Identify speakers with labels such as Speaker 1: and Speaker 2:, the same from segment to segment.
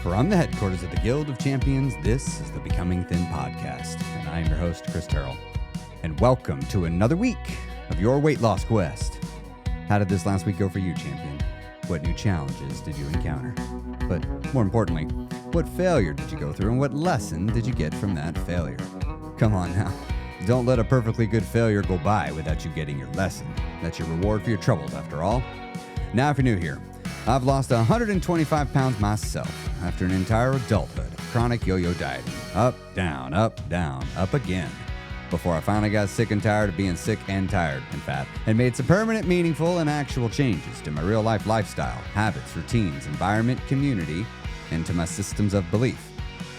Speaker 1: From the headquarters of the Guild of Champions, this is the Becoming Thin podcast, and I am your host, Chris Terrell. And welcome to another week of your weight loss quest. How did this last week go for you, champion? What new challenges did you encounter? But more importantly, what failure did you go through, and what lesson did you get from that failure? Come on now. Don't let a perfectly good failure go by without you getting your lesson. That's your reward for your troubles, after all. Now, if you're new here, I've lost 125 pounds myself after an entire adulthood of chronic yo-yo dieting. Up, down, up again. Before I finally got sick and tired of being sick and tired and fat, and made some permanent, meaningful, and actual changes to my real-life lifestyle, habits, routines, environment, community, and to my systems of belief.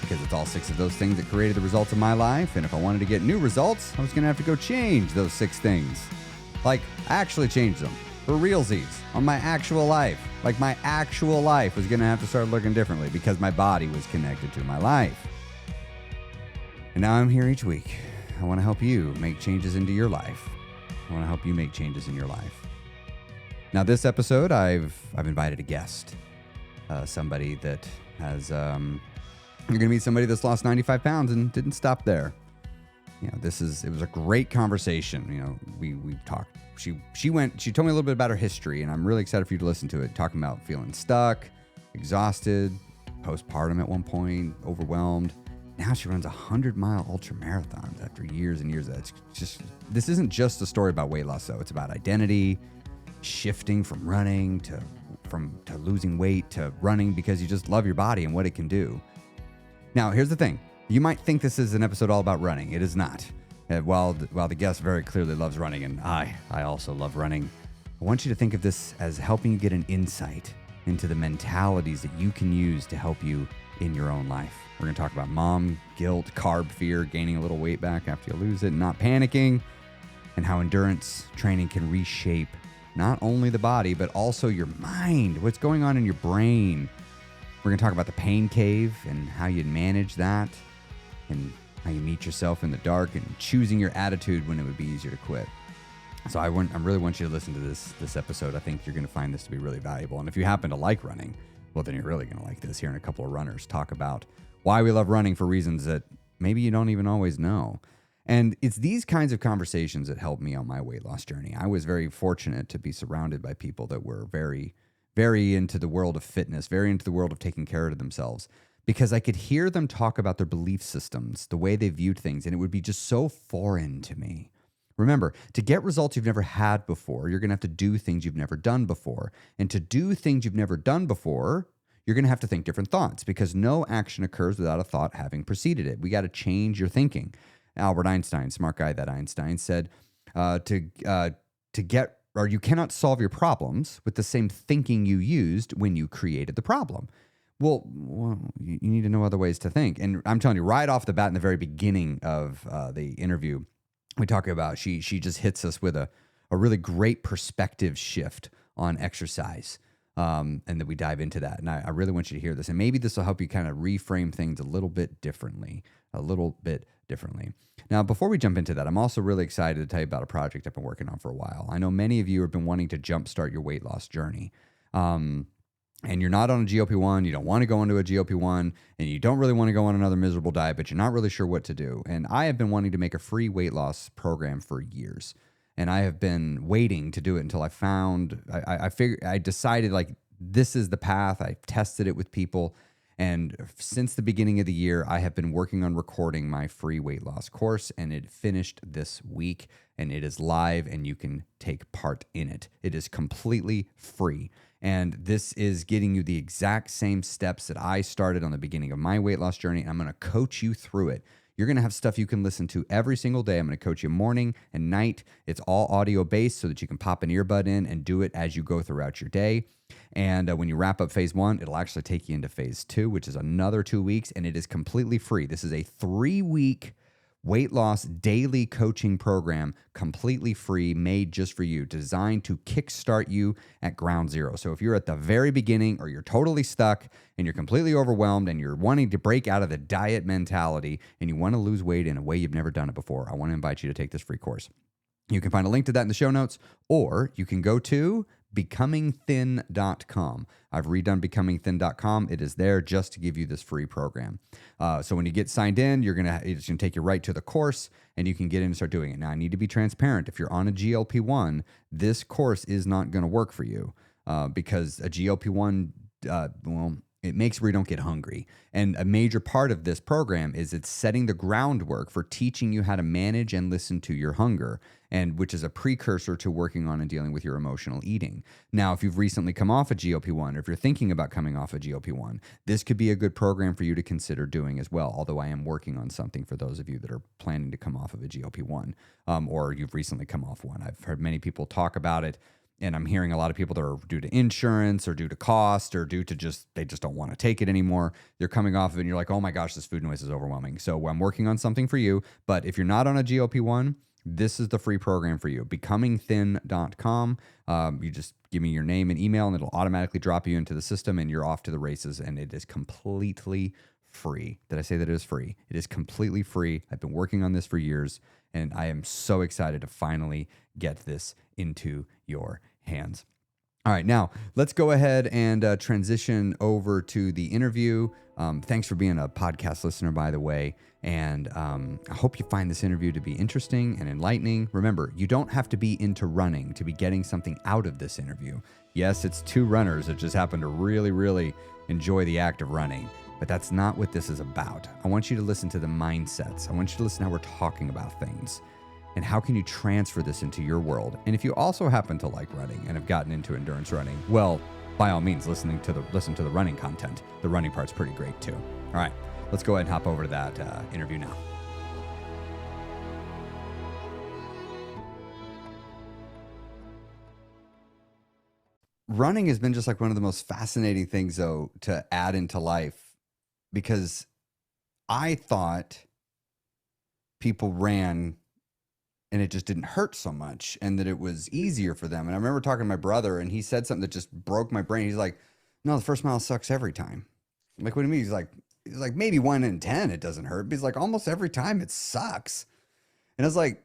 Speaker 1: Because it's all 6 of those things that created the results of my life, and if I wanted to get new results, I was going to have to go change those 6 things. Like, actually change them. For realsies, on my actual life. Like my actual life was going to have to start looking differently because my body was connected to my life. And now I'm here each week. I want to help you make changes into your life. I want to help you make changes in your life. Now this episode, I've invited a guest. Somebody that has, you're going to meet somebody that's lost 95 pounds and didn't stop there. You know, it was a great conversation. You know, we talked. She told me a little bit about her history, and I'm really excited for you to listen to it. Talking about feeling stuck, exhausted, postpartum at one point, overwhelmed. Now she runs 100-mile ultramarathons after years and years. This isn't just a story about weight loss, though. It's about identity, shifting from running to losing weight to running because you just love your body and what it can do. Now, here's the thing. You might think this is an episode all about running. It is not. While the guest very clearly loves running, and I also love running, I want you to think of this as helping you get an insight into the mentalities that you can use to help you in your own life. We're going to talk about mom, guilt, carb fear, gaining a little weight back after you lose it, not panicking, and how endurance training can reshape not only the body, but also your mind, what's going on in your brain. We're going to talk about the pain cave and how you manage that, and how you meet yourself in the dark and choosing your attitude when it would be easier to quit. So I really want you to listen to this episode. I think you're going to find this to be really valuable. And if you happen to like running, well, then you're really going to like this. Hearing a couple of runners talk about why we love running for reasons that maybe you don't even always know. And it's these kinds of conversations that helped me on my weight loss journey. I was very fortunate to be surrounded by people that were very, very into the world of fitness, very into the world of taking care of themselves, because I could hear them talk about their belief systems, the way they viewed things, and it would be just so foreign to me. Remember, to get results you've never had before, you're going to have to do things you've never done before. And to do things you've never done before, you're going to have to think different thoughts, because no action occurs without a thought having preceded it. We got to change your thinking. Albert Einstein, smart guy that Einstein, said you cannot solve your problems with the same thinking you used when you created the problem. Well, you need to know other ways to think. And I'm telling you, right off the bat in the very beginning of the interview, we talk about she just hits us with a really great perspective shift on exercise. And then we dive into that. And I really want you to hear this. And maybe this will help you kind of reframe things a little bit differently. Now, before we jump into that, I'm also really excited to tell you about a project I've been working on for a while. I know many of you have been wanting to jumpstart your weight loss journey. And you're not on a GLP-1, you don't want to go into a GLP-1, and you don't really want to go on another miserable diet, but you're not really sure what to do. And I have been wanting to make a free weight loss program for years. And I have been waiting to do it until I decided like this is the path. I tested it with people. And since the beginning of the year, I have been working on recording my free weight loss course, and it finished this week, and it is live, and you can take part in it. It is completely free. And this is getting you the exact same steps that I started on the beginning of my weight loss journey. And I'm going to coach you through it. You're going to have stuff you can listen to every single day. I'm going to coach you morning and night. It's all audio based so that you can pop an earbud in and do it as you go throughout your day. And when you wrap up phase 1, it'll actually take you into phase 2, which is another 2 weeks. And it is completely free. This is a 3-week weight loss daily coaching program, completely free, made just for you, designed to kickstart you at ground zero. So if you're at the very beginning, or you're totally stuck and you're completely overwhelmed and you're wanting to break out of the diet mentality and you want to lose weight in a way you've never done it before, I want to invite you to take this free course. You can find a link to that in the show notes, or you can go to becomingthin.com. I've redone becomingthin.com. It is there just to give you this free program. So when you get signed in, it's gonna take you right to the course, and you can get in and start doing it. Now, I need to be transparent. If you're on a GLP-1, this course is not going to work for you because a GLP-1, it makes where you don't get hungry. And a major part of this program is it's setting the groundwork for teaching you how to manage and listen to your hunger, and which is a precursor to working on and dealing with your emotional eating. Now, if you've recently come off a GLP-1, or if you're thinking about coming off a GLP-1, this could be a good program for you to consider doing as well. Although I am working on something for those of you that are planning to come off of a GLP-1, or you've recently come off one. I've heard many people talk about it. And I'm hearing a lot of people that are due to insurance or due to cost or due to they just don't want to take it anymore. They're coming off of it and you're like, oh my gosh, this food noise is overwhelming. So I'm working on something for you. But if you're not on a GLP-1, this is the free program for you. Becomingthin.com. You just give me your name and email and it'll automatically drop you into the system and you're off to the races. And it is completely free. Did I say that it is free? It is completely free. I've been working on this for years. And I am so excited to finally get this into your hands. All right, now let's go ahead and transition over to the interview. Thanks for being a podcast listener, by the way. And I hope you find this interview to be interesting and enlightening. Remember, you don't have to be into running to be getting something out of this interview. Yes, it's two runners that just happen to really, really enjoy the act of running. But that's not what this is about. I want you to listen to the mindsets. I want you to listen to how we're talking about things and how can you transfer this into your world. And if you also happen to like running and have gotten into endurance running, well, by all means, listen to the running content. The running part's pretty great too. All right, let's go ahead and hop over to that interview now. Running has been just like one of the most fascinating things, though, to add into life. Because I thought people ran and it just didn't hurt so much and that it was easier for them. And I remember talking to my brother and he said something that just broke my brain. He's like, no, the first mile sucks every time. I'm like, what do you mean? He's like maybe 1 in 10 it doesn't hurt. But he's like, almost every time it sucks. And I was like,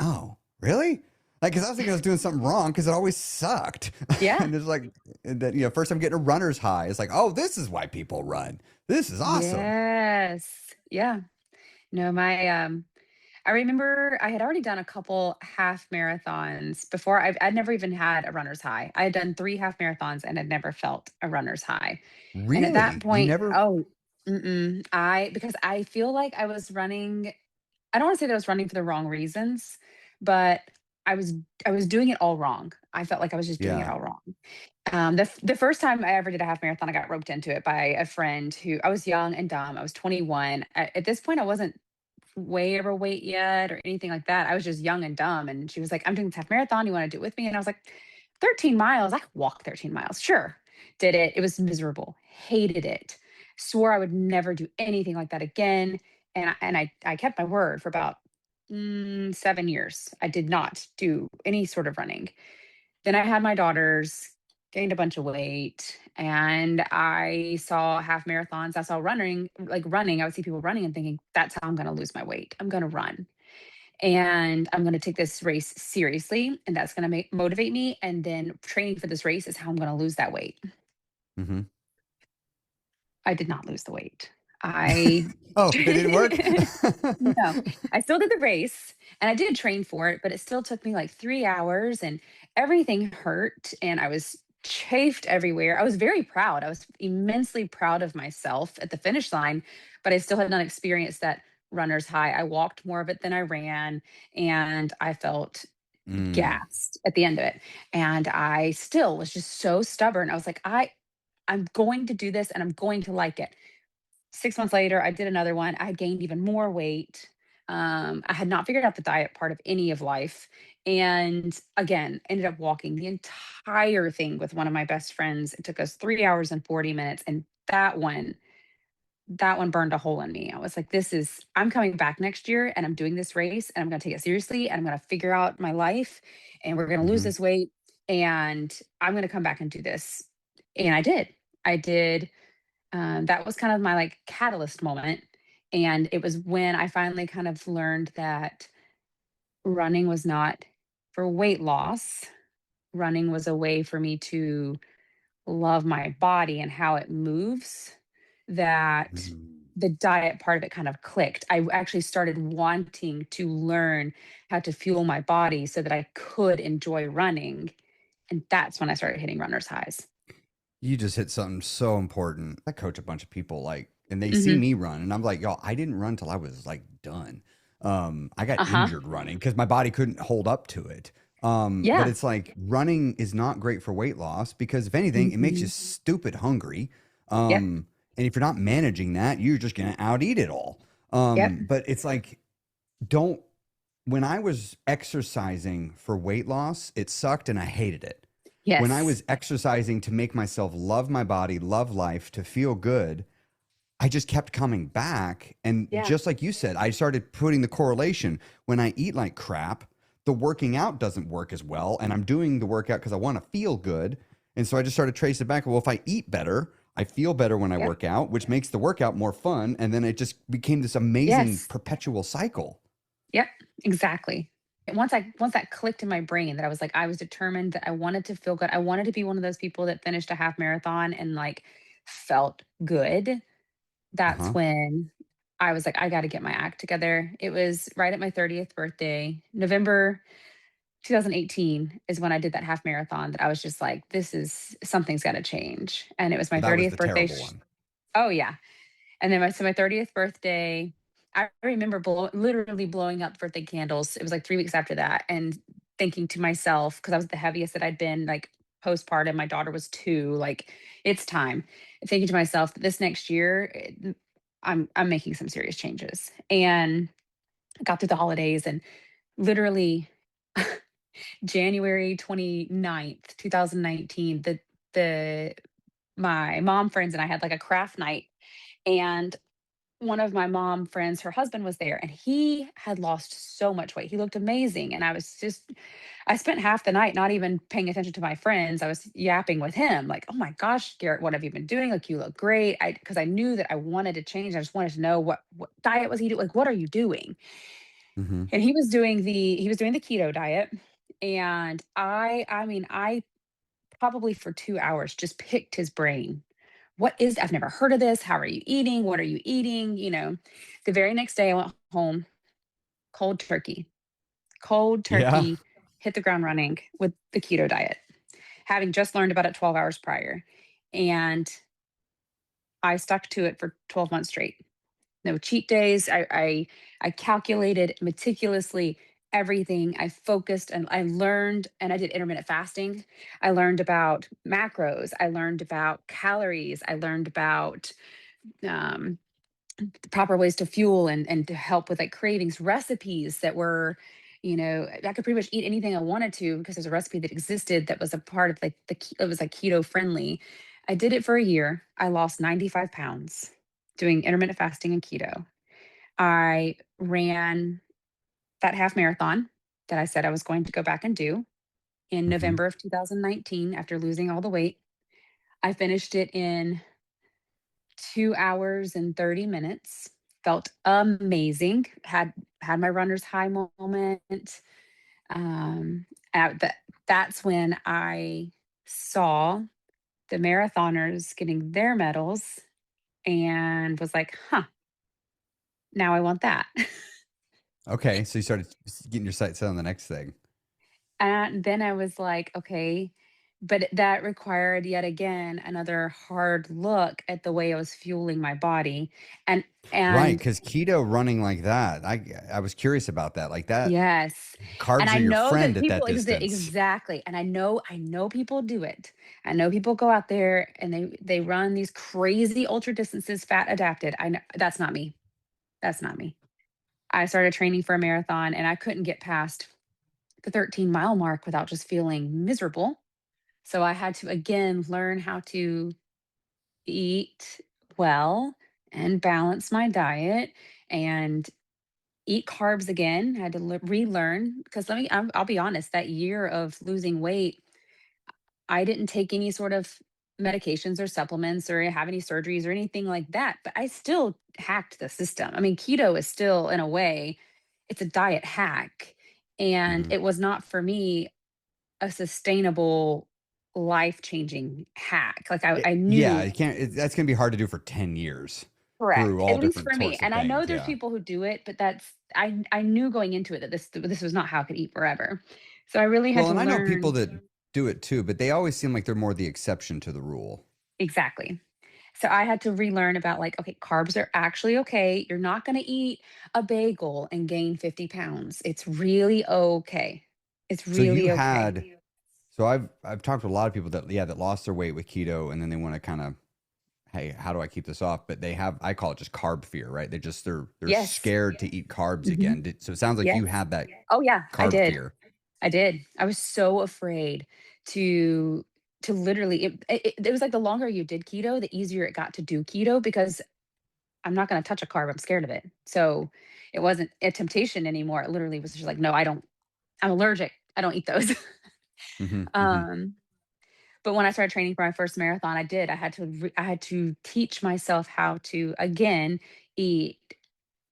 Speaker 1: oh, really? Like, because I was thinking I was doing something wrong because it always sucked.
Speaker 2: Yeah.
Speaker 1: And it's like, that, first I'm getting a runner's high. It's like, oh, this is why people run. This is awesome.
Speaker 2: Yes. Yeah. No, I remember I had already done a couple half marathons before. I'd never even had a runner's high. I had done 3 half marathons and had never felt a runner's high. And at that
Speaker 1: Really? You
Speaker 2: point,
Speaker 1: never?
Speaker 2: because I feel like I was running. I don't want to say that I was running for the wrong reasons, but I was I was doing it all wrong. I felt like I was just doing it
Speaker 1: Yeah.
Speaker 2: all wrong. The first time I ever did a half marathon, I got roped into it by a friend who I was young and dumb. I was 21. At this point, I wasn't way overweight yet or anything like that. I was just young and dumb. And she was like, I'm doing this half marathon. You want to do it with me? And I was like, 13 miles. I could walk 13 miles. Sure. Did it. It was miserable. Hated it. Swore I would never do anything like that again. And I kept my word for about 7 years. I did not do any sort of running. Then I had my daughters, gained a bunch of weight, and I saw half marathons. I saw running. I would see people running and thinking, that's how I'm going to lose my weight. I'm going to run and I'm going to take this race seriously. And that's going to motivate me. And then training for this race is how I'm going to lose that weight.
Speaker 1: Mm-hmm.
Speaker 2: I did not lose the weight. I
Speaker 1: Oh, it didn't work?
Speaker 2: No, I still did the race and I did train for it, but it still took me like 3 hours and everything hurt and I was chafed everywhere. I was very proud. I was immensely proud of myself at the finish line, but I still had not experienced that runner's high. I walked more of it than I ran and I felt gassed at the end of it. And I still was just so stubborn. I was like, I'm going to do this and I'm going to like it. 6 months later, I did another one. I had gained even more weight. I had not figured out the diet part of any of life. And again, ended up walking the entire thing with one of my best friends. It took us 3 hours and 40 minutes. And that one burned a hole in me. I was like, I'm coming back next year and I'm doing this race and I'm going to take it seriously and I'm going to figure out my life and we're going to lose
Speaker 1: Mm-hmm.
Speaker 2: this weight and I'm going to come back and do this. And I did. I did. That was kind of my like catalyst moment. And it was when I finally kind of learned that running was not for weight loss. running was a way for me to love my body and how it moves, that
Speaker 1: Mm.
Speaker 2: the diet part of it kind of clicked. I actually started wanting to learn how to fuel my body so that I could enjoy running. And that's when I started hitting runner's highs.
Speaker 1: You just hit something so important. I coach a bunch of people like, and they see
Speaker 2: Hmm.
Speaker 1: me run, and I'm like, y'all, I didn't run till I was like done. I got
Speaker 2: Uh-huh.
Speaker 1: injured running because my body couldn't hold up to it. But
Speaker 2: Yeah.
Speaker 1: it's like running is not great for weight loss because if anything, it makes you
Speaker 2: Hmm.
Speaker 1: stupid hungry.
Speaker 2: Yep.
Speaker 1: And if you're not managing that, you're just gonna out eat it all.
Speaker 2: Yep.
Speaker 1: But it's like, don't. When I was exercising for weight loss, it sucked and I hated it. When I
Speaker 2: Yes.
Speaker 1: was exercising to make myself love my body, love life, to feel good, I just kept coming back. And
Speaker 2: Yeah.
Speaker 1: just like you said, I started putting the correlation. When I eat like crap, the working out doesn't work as well. And I'm doing the workout because I want to feel good. And so I just started tracing it back. Well, if I eat better, I feel better when I
Speaker 2: Yep.
Speaker 1: work out, which makes the workout more fun. And then it just became this amazing
Speaker 2: Yes.
Speaker 1: perpetual cycle.
Speaker 2: Yep, exactly. And once that clicked in my brain that I was like, I was determined that I wanted to feel good. I wanted to be one of those people that finished a half marathon and like felt good.
Speaker 1: Uh
Speaker 2: That's
Speaker 1: huh.
Speaker 2: when I was like, I got to get my act together. It was right at my 30th birthday, November 2018 is when I did that half marathon that I was just like, this is something's got to change. And it was
Speaker 1: So
Speaker 2: my
Speaker 1: that was
Speaker 2: 30th
Speaker 1: the
Speaker 2: birthday.
Speaker 1: terrible one.
Speaker 2: Oh, yeah. And then my 30th birthday, I remember literally blowing up birthday candles. It was like 3 weeks after that and thinking to myself, because I was the heaviest that I'd been, like, postpartum, my daughter was 2, like, "It's time." Thinking to myself that this next year, I'm making some serious changes. And I got through the holidays and literally January 29th, 2019, the my mom friends and I had, like, a craft night, and one of my mom friends, her husband was there and he had lost so much weight. He looked amazing. And I spent half the night not even paying attention to my friends. I was yapping with him, like, oh my gosh, Garrett, what have you been doing? Like, you look great. Because I knew that I wanted to change. I just wanted to know what diet was he doing? Like, what are you doing?
Speaker 1: Mm-hmm.
Speaker 2: And he was doing the keto diet. And I mean, I probably for 2 hours just picked his brain. I've never heard of this. How are you eating? What are you eating? The very next day I went home, cold turkey, cold
Speaker 1: Yeah.
Speaker 2: turkey, hit the ground running with the keto diet, having just learned about it 12 hours prior. And I stuck to it for 12 months straight. No cheat days. I calculated meticulously everything. I focused and I learned, and I did intermittent fasting. I learned about macros. I learned about calories. I learned about um, the proper ways to fuel and to help with like cravings, recipes that were, I could pretty much eat anything I wanted to because there's a recipe that existed that was a part of like it was like keto friendly. I did it for a year. I lost 95 pounds doing intermittent fasting and keto. I ran that half marathon that I said I was going to go back and do in
Speaker 1: Mm-hmm.
Speaker 2: November of 2019 after losing all the weight. I finished it in 2 hours and 30 minutes. Felt amazing. Had my runner's high moment. Um, that's when I saw the marathoners getting their medals and was like, huh, now I want that.
Speaker 1: Okay. So you started getting your sights set on the next thing.
Speaker 2: And then I was like, okay, but that required yet again another hard look at the way I was fueling my body. And
Speaker 1: Right.
Speaker 2: and
Speaker 1: Because keto running like that, I was curious about that. Like that,
Speaker 2: yes. And
Speaker 1: carbs
Speaker 2: I
Speaker 1: are your
Speaker 2: know
Speaker 1: friend
Speaker 2: that
Speaker 1: at
Speaker 2: people
Speaker 1: that distance.
Speaker 2: exactly. And I know people do it. I know people go out there and they run these crazy ultra distances, fat adapted. I know that's not me. That's not me. I started training for a marathon and I couldn't get past the 13-mile mark without just feeling miserable. So I had to again learn how to eat well and balance my diet and eat carbs again. I had to relearn because I'll be honest, that year of losing weight, I didn't take any sort of medications or supplements or have any surgeries or anything like that, but I still hacked the system. I mean, keto is still in a way, it's a diet hack and
Speaker 1: Hmm.
Speaker 2: it was not for me a sustainable life-changing hack. Like I
Speaker 1: Yeah,
Speaker 2: knew.
Speaker 1: you can't. That's gonna be hard to do for 10 years through
Speaker 2: Correct, at
Speaker 1: all
Speaker 2: least
Speaker 1: different
Speaker 2: for me,
Speaker 1: sorts of
Speaker 2: and I know
Speaker 1: things.
Speaker 2: there's
Speaker 1: Yeah.
Speaker 2: people who do it, but that's I knew going into it that this was not how I could eat forever. So I really had
Speaker 1: Well,
Speaker 2: to
Speaker 1: and I know people
Speaker 2: learn.
Speaker 1: that do it too, but they always seem like they're more the exception to the rule.
Speaker 2: Exactly. So I had to relearn about like, okay, carbs are actually okay. You're not going to eat a bagel and gain 50 pounds. It's really okay. It's
Speaker 1: So you
Speaker 2: really okay.
Speaker 1: had. So I've talked to a lot of people that that lost their weight with keto, and then they want to kind of, hey, how do I keep this off? But they have, I call it just carb fear, right? They're
Speaker 2: Yes.
Speaker 1: scared to eat carbs
Speaker 2: Hmm.
Speaker 1: again. So it sounds like
Speaker 2: Yes.
Speaker 1: you had that
Speaker 2: Oh yeah, I
Speaker 1: carb
Speaker 2: did.
Speaker 1: fear.
Speaker 2: I did. I was so afraid to literally it was like the longer you did keto, the easier it got to do keto because I'm not going to touch a carb. I'm scared of it. So it wasn't a temptation anymore. It literally was just like, no, I don't. I'm allergic. I don't eat those.
Speaker 1: Hmm. Hmm.
Speaker 2: um, but when I started training for my first marathon, I did. I had to teach myself how to again eat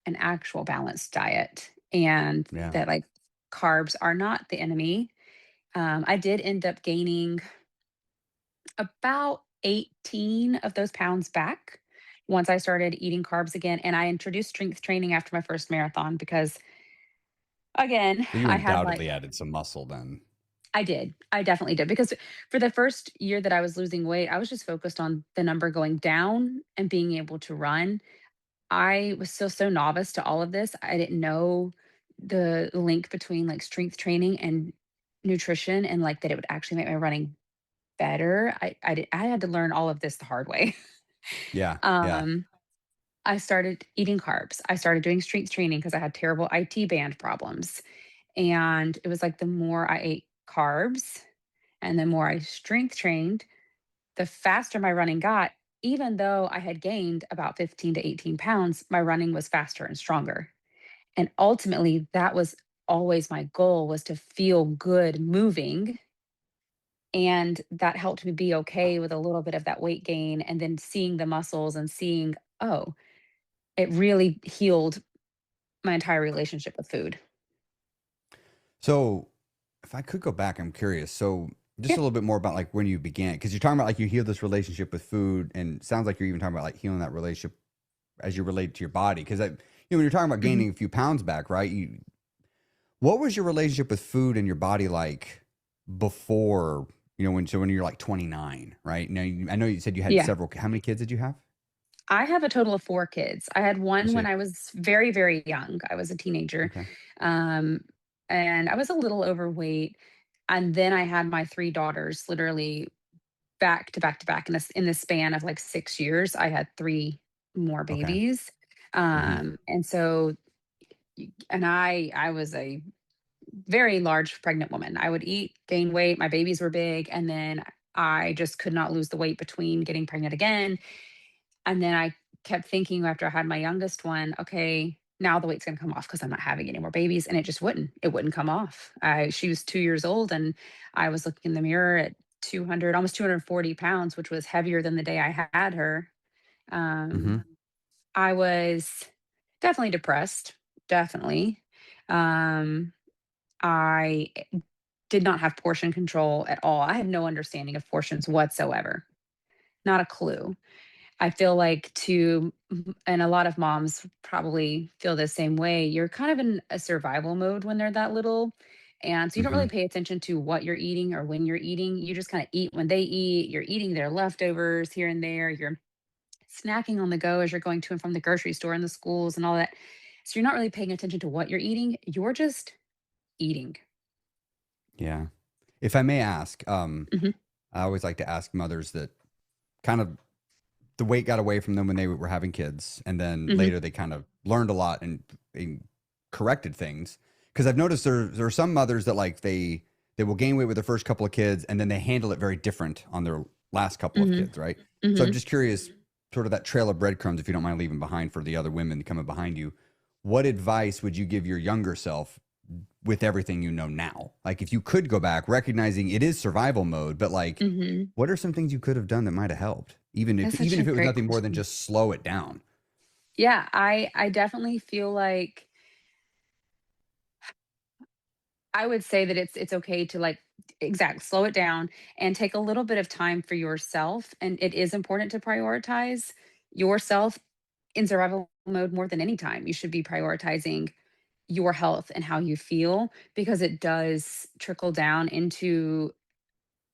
Speaker 2: an actual balanced diet, and
Speaker 1: Yeah.
Speaker 2: that like carbs are not the enemy. I did end up gaining about 18 of those pounds back once I started eating carbs again. And I introduced strength training after my first marathon because, again,
Speaker 1: So you
Speaker 2: I had like,
Speaker 1: undoubtedly added some muscle then.
Speaker 2: I did. I definitely did. Because for the first year that I was losing weight, I was just focused on the number going down and being able to run. I was still so novice to all of this. I didn't know the link between like strength training and nutrition and like that it would actually make my running better. I had to learn all of this the hard way.
Speaker 1: Yeah. Yeah.
Speaker 2: um, I started eating carbs. I started doing strength training because I had terrible IT band problems. And it was like the more I ate carbs and the more I strength trained, the faster my running got. Even though I had gained about 15 to 18 pounds, my running was faster and stronger. And ultimately, that was always my goal was to feel good moving. And that helped me be okay with a little bit of that weight gain and then seeing the muscles and seeing, oh, it really healed my entire relationship with food.
Speaker 1: So if I could go back, I'm curious. So just
Speaker 2: Yeah.
Speaker 1: a little bit more about like when you began, because you're talking about like you heal this relationship with food, and it sounds like you're even talking about like healing that relationship as you relate to your body. Because when you're talking about
Speaker 2: Mhm.
Speaker 1: gaining a few pounds back, right? What was your relationship with food and your body like before? When you're like 29, right? Now I know you said you had
Speaker 2: Yeah.
Speaker 1: several. How many kids did you have?
Speaker 2: I have a total of 4 kids. I had
Speaker 1: I
Speaker 2: one when
Speaker 1: see.
Speaker 2: I was very, very young. I was a teenager,
Speaker 1: Okay.
Speaker 2: um, and I was a little overweight, and then I had my 3 daughters literally back to back to back in the span of, like, 6 years. I had 3 more
Speaker 1: Okay.
Speaker 2: babies,
Speaker 1: Hmm.
Speaker 2: and so and I was a very large pregnant woman. I would eat, gain weight, my babies were big, and then I just could not lose the weight between getting pregnant again. And then I kept thinking after I had my youngest one, okay, now the weight's gonna come off because I'm not having any more babies. And it just wouldn't. It wouldn't come off. She was 2 years old and I was looking in the mirror at 200, almost 240 pounds, which was heavier than the day I had her.
Speaker 1: Hmm.
Speaker 2: I was definitely depressed. Definitely. Um, I did not have portion control at all. I had no understanding of portions whatsoever. Not a clue. I feel like and a lot of moms probably feel the same way. You're kind of in a survival mode when they're that little. And so you don't
Speaker 1: Hmm.
Speaker 2: really pay attention to what you're eating or when you're eating. You just kind of eat when they eat. You're eating their leftovers here and there. You're snacking on the go as you're going to and from the grocery store and the schools and all that. So you're not really paying attention to what you're eating. You're just eating.
Speaker 1: Yeah. If I may ask,
Speaker 2: Hmm.
Speaker 1: I always like to ask mothers that kind of the weight got away from them when they were having kids, and then
Speaker 2: Hmm.
Speaker 1: later they kind of learned a lot and corrected things. Because I've noticed there are some mothers that like they will gain weight with their first couple of kids, and then they handle it very different on their last couple of
Speaker 2: Hmm.
Speaker 1: kids, right? So I'm
Speaker 2: Hmm.
Speaker 1: just curious, sort of that trail of breadcrumbs, if you don't mind leaving behind for the other women coming behind you. What advice would you give your younger self with everything you know now? Like if you could go back, recognizing it is survival mode, but like
Speaker 2: Hmm.
Speaker 1: what are some things you could have done that might have helped? Even if
Speaker 2: That's such a
Speaker 1: it was
Speaker 2: great
Speaker 1: nothing more than
Speaker 2: question.
Speaker 1: just slow it down.
Speaker 2: Yeah, I definitely feel like I would say that it's okay to like slow it down and take a little bit of time for yourself. And it is important to prioritize yourself in survival mode more than any time. You should be prioritizing your health and how you feel because it does trickle down into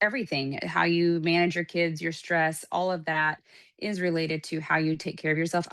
Speaker 2: everything. How you manage your kids, your stress, all of that is related to how you take care of yourself.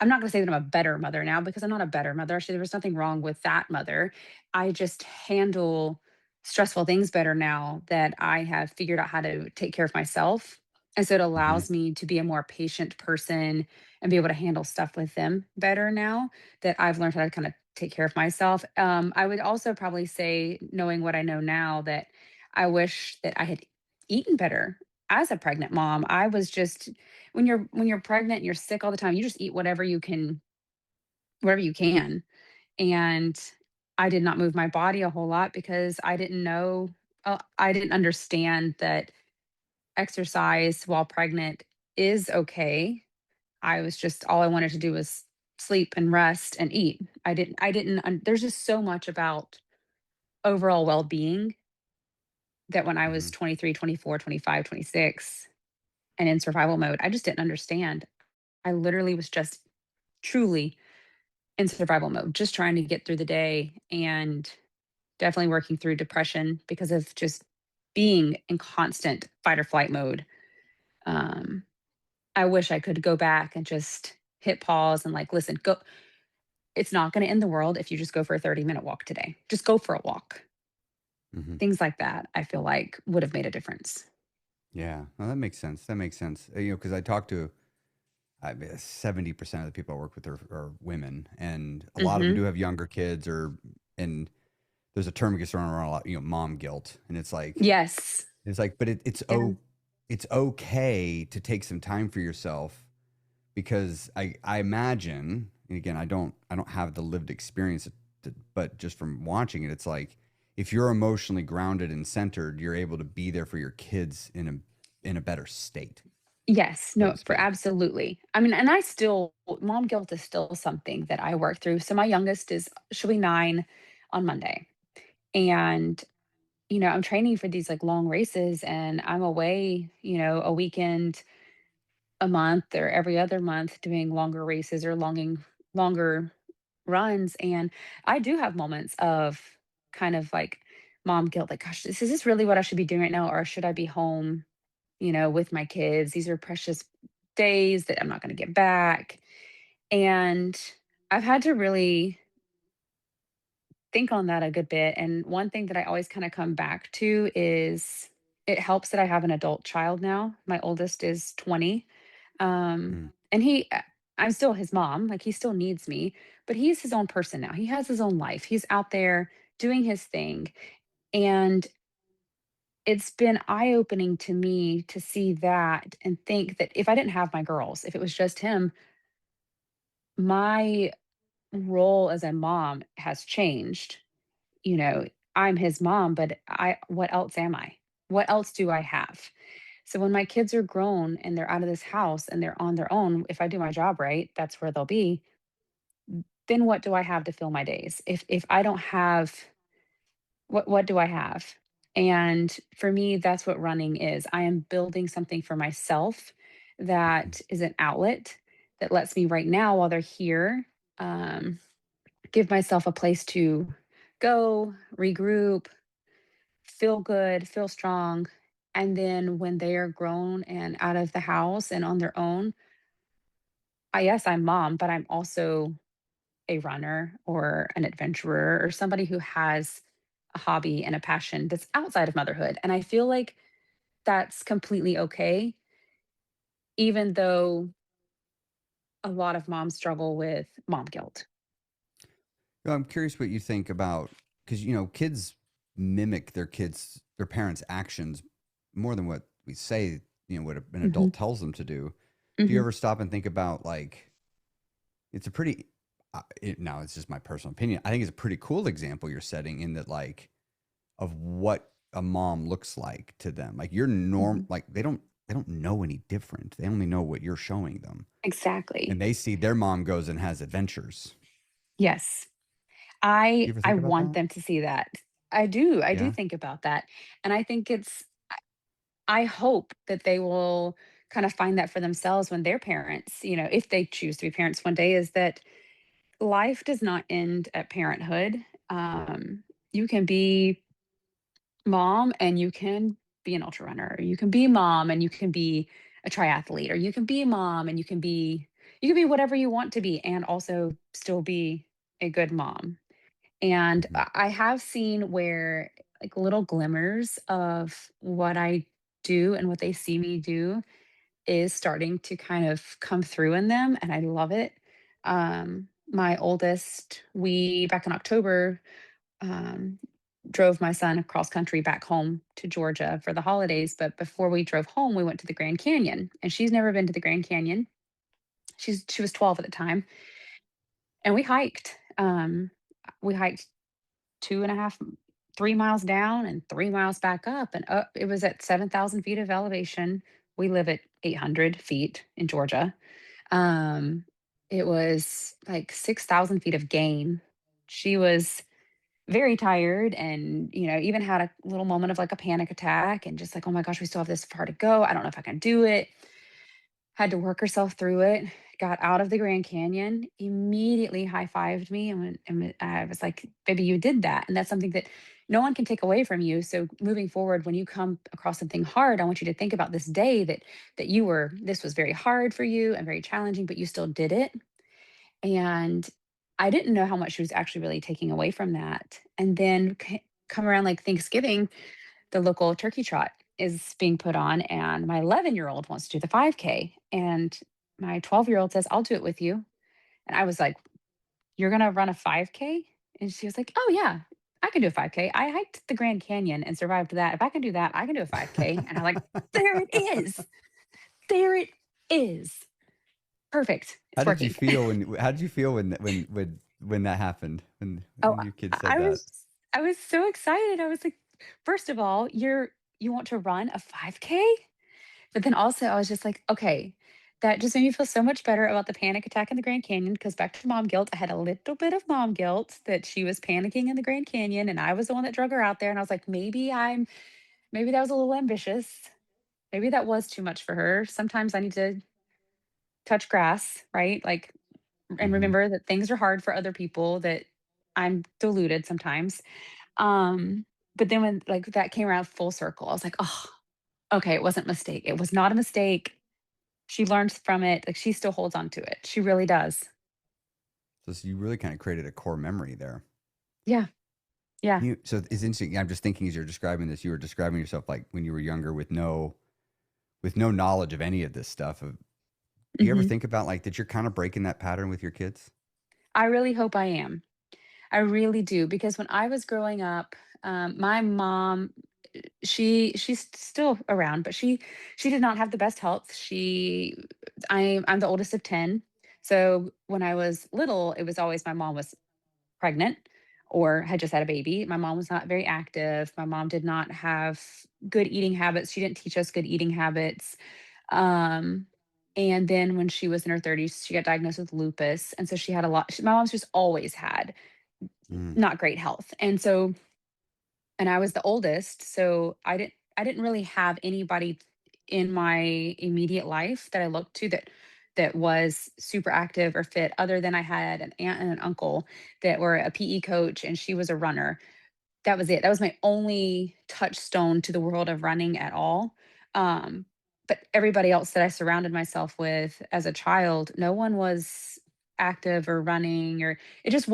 Speaker 2: I'm not going to say that I'm a better mother now because I'm not a better mother. Actually, there was nothing wrong with that mother. I just handle stressful things better now that I have figured out how to take care of myself. And so it
Speaker 1: Hmm.
Speaker 2: allows me to be a more patient person and be able to handle stuff with them better now that I've learned how to kind of take care of myself. I would also probably say, knowing what I know now, that I wish that I had eaten better as a pregnant mom. I was just when you're pregnant and you're sick all the time, you just eat whatever you can. And I did not move my body a whole lot because I didn't understand that exercise while pregnant is okay. I was just all I wanted to do was sleep and rest and eat. There's just so much about overall well-being that when I was
Speaker 1: Hmm.
Speaker 2: 23, 24, 25, 26, and in survival mode, I just didn't understand. I literally was just truly in survival mode, just trying to get through the day and definitely working through depression because of just being in constant fight or flight mode. Um, I wish I could go back and just hit pause and like, listen, go. It's not going to end the world if you just go for a 30-minute walk today. Just go for a walk.
Speaker 1: Hmm.
Speaker 2: Things like that, I feel like would have made a difference.
Speaker 1: Yeah, no, that makes sense. That makes sense. Because I talk to 70% of the people I work with are women, and a lot of them
Speaker 2: Hmm.
Speaker 1: do have younger kids, and there's a term that gets thrown around a lot, mom guilt, and
Speaker 2: Yes.
Speaker 1: but
Speaker 2: Yeah.
Speaker 1: it's okay to take some time for yourself because I imagine, and again, I don't have the lived experience, but just from watching it, it's like if you're emotionally grounded and centered, you're able to be there for your kids in a better state,
Speaker 2: Yes,
Speaker 1: so
Speaker 2: no,
Speaker 1: to
Speaker 2: for
Speaker 1: speak.
Speaker 2: absolutely. I mean, and I still mom guilt is still something that I work through. So my youngest she'll be 9 on Monday. And, I'm training for these like long races and I'm away, a weekend a month or every other month doing longer races or longer runs. And I do have moments of kind of like mom guilt, like, gosh, is this really what I should be doing right now? Or should I be home, with my kids? These are precious days that I'm not going to get back. And I've had to really think on that a good bit. And one thing that I always kind of come back to is it helps that I have an adult child now. My oldest is 20.
Speaker 1: Mm.
Speaker 2: And I'm still his mom, like he still needs me, but he's his own person now. He has his own life. He's out there doing his thing. And it's been eye-opening to me to see that and think that if I didn't have my girls, if it was just him, my role as a mom has changed. You know, I'm his mom, but what else am I? What else do I have? So when my kids are grown and they're out of this house and they're on their own, if I do my job right, that's where they'll be. Then what do I have to fill my days? If I don't have what do I have? And for me, that's what running is. I am building something for myself
Speaker 1: Mhm.
Speaker 2: that is an outlet that lets me right now while they're here, um, give myself a place to go, regroup, feel good, feel strong. And then when they are grown and out of the house and on their own, yes, I'm mom, but I'm also a runner or an adventurer or somebody who has a hobby and a passion that's outside of motherhood. And I feel like that's completely okay, even though a lot of moms struggle with mom guilt.
Speaker 1: I'm curious what you think about, because kids mimic their parents' actions more than what we say. What an
Speaker 2: Hmm.
Speaker 1: adult tells them to do. Do you
Speaker 2: Hmm.
Speaker 1: ever stop and think about like it's a pretty now it's just my personal opinion. I think it's a pretty cool example you're setting in that like of what a mom looks like to them. Like you're
Speaker 2: Hmm.
Speaker 1: like they don't know any different. They only know what you're showing them.
Speaker 2: Exactly.
Speaker 1: And they see their mom goes and has adventures.
Speaker 2: Yes.
Speaker 1: You ever
Speaker 2: I
Speaker 1: think about
Speaker 2: want
Speaker 1: that?
Speaker 2: them to see that. I do
Speaker 1: Yeah.
Speaker 2: think about that, and I think I hope that they will kind of find that for themselves when they're parents, if they choose to be parents one day, is that life does not end at parenthood. You can be mom and you can be an ultra runner, or you can be mom and you can be a triathlete, or you can be mom and you can be whatever you want to be and also still be a good mom. And
Speaker 1: Mhm.
Speaker 2: I have seen where like little glimmers of what I do and what they see me do is starting to kind of come through in them, and I love it. My oldest, we back in October, um, drove my son across country back home to Georgia for the holidays. But before we drove home, we went to the Grand Canyon, and she's never been to the Grand Canyon. She was 12 at the time, and we hiked 2.5, 3 miles down and 3 miles back up and up. It was at 7,000 feet of elevation. We live at 800 feet in Georgia. Um, it was like 6,000 feet of gain. She was very tired and, even had a little moment of like a panic attack and just like, oh my gosh, we still have this far to go. I don't know if I can do it. Had to work herself through it, got out of the Grand Canyon, immediately high-fived me and I was like, "Baby, you did that." And that's something that no one can take away from you. So moving forward, when you come across something hard, I want you to think about this day that this was very hard for you and very challenging, but you still did it. And I didn't know how much she was actually really taking away from that. And then come around like Thanksgiving, the local turkey trot is being put on, and my 11-year-old wants to do the 5K. And my 12-year-old says, I'll do it with you. And I was like, you're going to run a 5K? And she was like, oh, yeah, I can do a 5K. I hiked the Grand Canyon and survived that. If I can do that, I can do a 5K. And I'm like, there it is. There it is. Perfect. It's working.
Speaker 1: How did you feel when that happened?
Speaker 2: Oh,
Speaker 1: When your kid
Speaker 2: I
Speaker 1: said that?
Speaker 2: I was so excited. I was like, first of all, you want to run a 5K? But then also I was just like, okay, that just made me feel so much better about the panic attack in the Grand Canyon. Because back to mom guilt, I had a little bit of mom guilt that she was panicking in the Grand Canyon and I was the one that drug her out there. And I was like, maybe that was a little ambitious. Maybe that was too much for her. Sometimes I need to touch grass, right? Like, and
Speaker 1: Mhm.
Speaker 2: remember that things are hard for other people, that I'm deluded sometimes. Um, but then when like that came around full circle, I was like, oh, okay, it wasn't a mistake. It was not a mistake. She learns from it. Like she still holds on to it. She really does.
Speaker 1: So you really kinda created a core memory there.
Speaker 2: Yeah. Yeah.
Speaker 1: So it's interesting. I'm just thinking as you're describing this, you were describing yourself like when you were younger with no knowledge of any of this stuff. Do you ever
Speaker 2: Mhm.
Speaker 1: think about like that you're kind of breaking that pattern with your kids?
Speaker 2: I really hope I am. I really do because when I was growing up, my mom, she's still around, but she did not have the best health. I'm the oldest of 10. So when I was little, it was always my mom was pregnant or had just had a baby. My mom was not very active. My mom did not have good eating habits. She didn't teach us good eating habits. Um, and then when she was in her 30s, she got diagnosed with lupus. And so she had a lot. My mom's just always had
Speaker 1: Mm,
Speaker 2: not great health. And I was the oldest. So I didn't really have anybody in my immediate life that I looked to that was super active or fit, other than I had an aunt and an uncle that were a PE coach and she was a runner. That was it. That was my only touchstone to the world of running at all. Um, but everybody else that I surrounded myself with as a child, no one was active or running, or it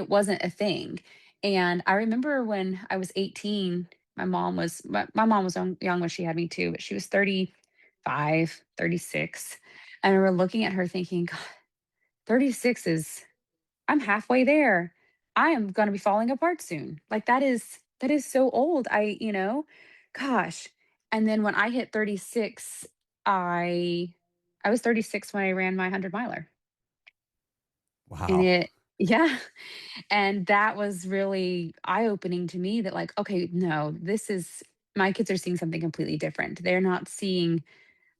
Speaker 2: wasn't a thing. And I remember when I was 18, my mom was young when she had me too, but she was 35, 36. And I remember looking at her thinking, God, 36 is I'm halfway there. I am gonna be falling apart soon. Like, that is so old. Gosh. And then when I hit 36, I I was 36 when I ran my 100 miler. And
Speaker 1: wow.
Speaker 2: it yeah, and that was really eye-opening to me that like, okay, no, this is my kids are seeing something completely different. They're not seeing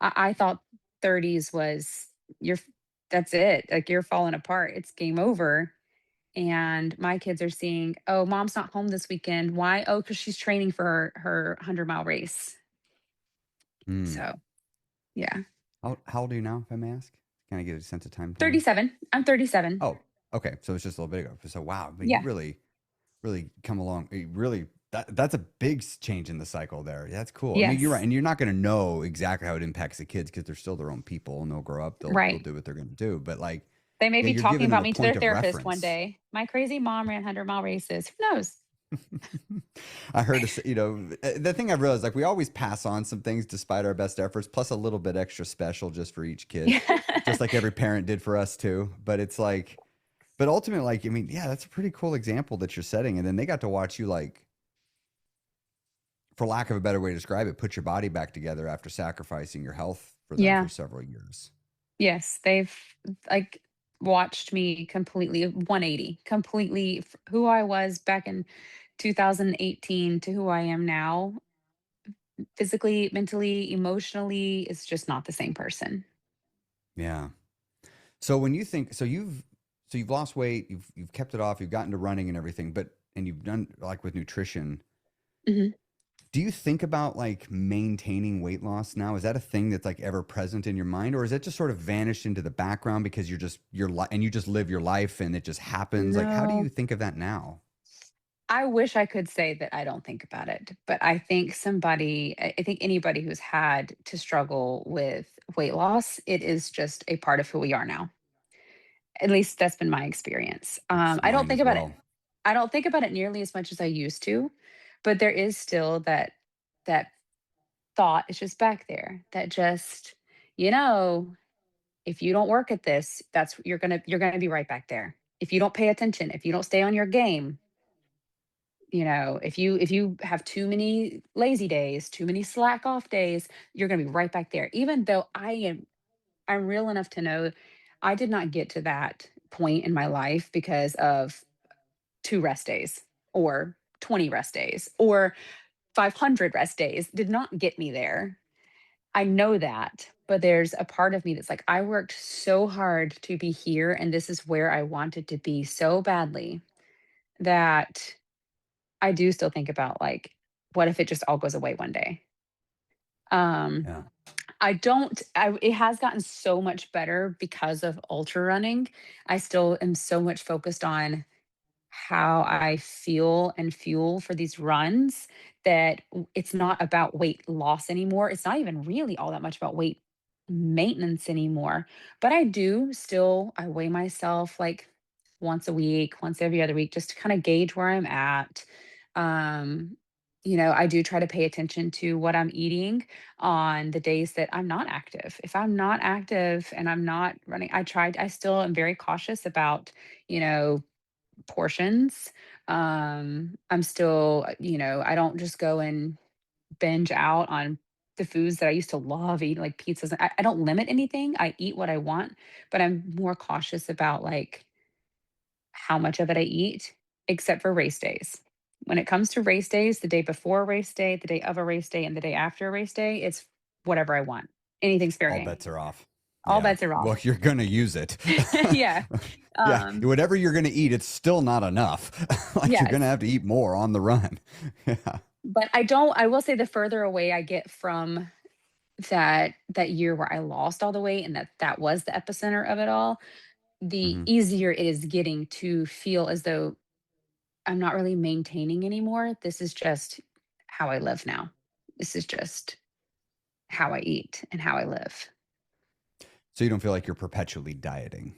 Speaker 2: I thought 30s was you're that's it. Like, you're falling apart. It's game over. And my kids are seeing, oh, mom's not home this weekend. Why? Oh, because she's training for her 100-mile race.
Speaker 1: Mm.
Speaker 2: So, yeah.
Speaker 1: How old are you now, if I may ask? Can I get a sense of time?
Speaker 2: 37. I'm 37.
Speaker 1: Oh, okay. So it's just a little bit ago. So wow, but you
Speaker 2: Yeah.
Speaker 1: really come along. You really that's a big change in the cycle there. Yeah, that's cool. I mean, you're right,
Speaker 2: Yes.
Speaker 1: and you're not going to know exactly how it impacts the kids because they're still their own people, and they'll grow up. They'll
Speaker 2: Right.
Speaker 1: do what they're going to do. But like,
Speaker 2: They may
Speaker 1: yeah,
Speaker 2: be
Speaker 1: you're
Speaker 2: talking
Speaker 1: giving them
Speaker 2: about
Speaker 1: a
Speaker 2: me to their
Speaker 1: point of
Speaker 2: therapist one
Speaker 1: reference.
Speaker 2: day. My crazy mom ran 100-mile races. Who knows?
Speaker 1: I heard, the thing I've realized, like we always pass on some things despite our best efforts, plus a little bit extra special just for each kid,
Speaker 2: Yeah.
Speaker 1: just like every parent did for us too. But it's like, but ultimately, like, I mean, yeah, that's a pretty cool example that you're setting. And then they got to watch you, like, for lack of a better way to describe it, put your body back together after sacrificing your health for them for
Speaker 2: Yeah.
Speaker 1: several years.
Speaker 2: Yes. They've like watched me completely 180, completely who I was back in 2018 to who I am now, physically, mentally, emotionally. It's just not the same person.
Speaker 1: Yeah. So when you think, so you've lost weight, you've kept it off, you've gotten to running and everything, but, and you've done like with nutrition.
Speaker 2: Mhm.
Speaker 1: Do you think about like maintaining weight loss now? Is that a thing that's like ever present in your mind, or is it just sort of vanished into the background because and you just live your life and it just happens? Like, how do you
Speaker 2: No.
Speaker 1: think of that now?
Speaker 2: I wish I could say that I don't think about it, but I think I think anybody who's had to struggle with weight loss, it is just a part of who we are now. At least that's been my experience.
Speaker 1: It's
Speaker 2: I don't
Speaker 1: mine
Speaker 2: think
Speaker 1: as
Speaker 2: about it.
Speaker 1: well.
Speaker 2: I don't think about it nearly as much as I used to, but there is still that thought. It's just back there. That just, you know, if you don't work at this, that's you're gonna be right back there. If you don't pay attention, if you don't stay on your game, if you have too many lazy days, too many slack off days, you're going to be right back there. Even though I'm real enough to know I did not get to that point in my life because of 2 rest days or 20 rest days or 500 rest days did not get me there. I know that, but there's a part of me that's like I worked so hard to be here and this is where I wanted to be so badly that I do still think about, like, what if it just all goes away one day? Um,
Speaker 1: Yeah.
Speaker 2: I don't I it has gotten so much better because of ultra running. I still am so much focused on how I feel and fuel for these runs that it's not about weight loss anymore. It's not even really all that much about weight maintenance anymore. But I weigh myself like once a week, once every other week, just to kind of gauge where I'm at. Um, I do try to pay attention to what I'm eating on the days that I'm not active. If I'm not active and I'm not running, I still am very cautious about, you know, portions. I'm still, I don't just go and binge out on the foods that I used to love eating, like pizzas. I don't limit anything. I eat what I want, but I'm more cautious about like how much of it I eat, except for race days. When it comes to race days, the day before a race day, the day of a race day, and the day after a race day, it's whatever I want. Anything's fair
Speaker 1: All
Speaker 2: game.
Speaker 1: bets are off.
Speaker 2: All
Speaker 1: Yeah.
Speaker 2: bets are
Speaker 1: Well,
Speaker 2: off.
Speaker 1: you're going to use it.
Speaker 2: Yeah.
Speaker 1: Yeah.
Speaker 2: Um,
Speaker 1: Whatever you're going to eat, it's still not enough. Like you're going to
Speaker 2: yes.
Speaker 1: have to eat more on the run. Yeah.
Speaker 2: But I will say the further away I get from that year where I lost all the weight and that was the epicenter of it all, the
Speaker 1: Hmm.
Speaker 2: easier it is getting to feel as though I'm not really maintaining anymore. This is just how I live now. This is just how I eat and how I live.
Speaker 1: So you don't feel like you're perpetually dieting.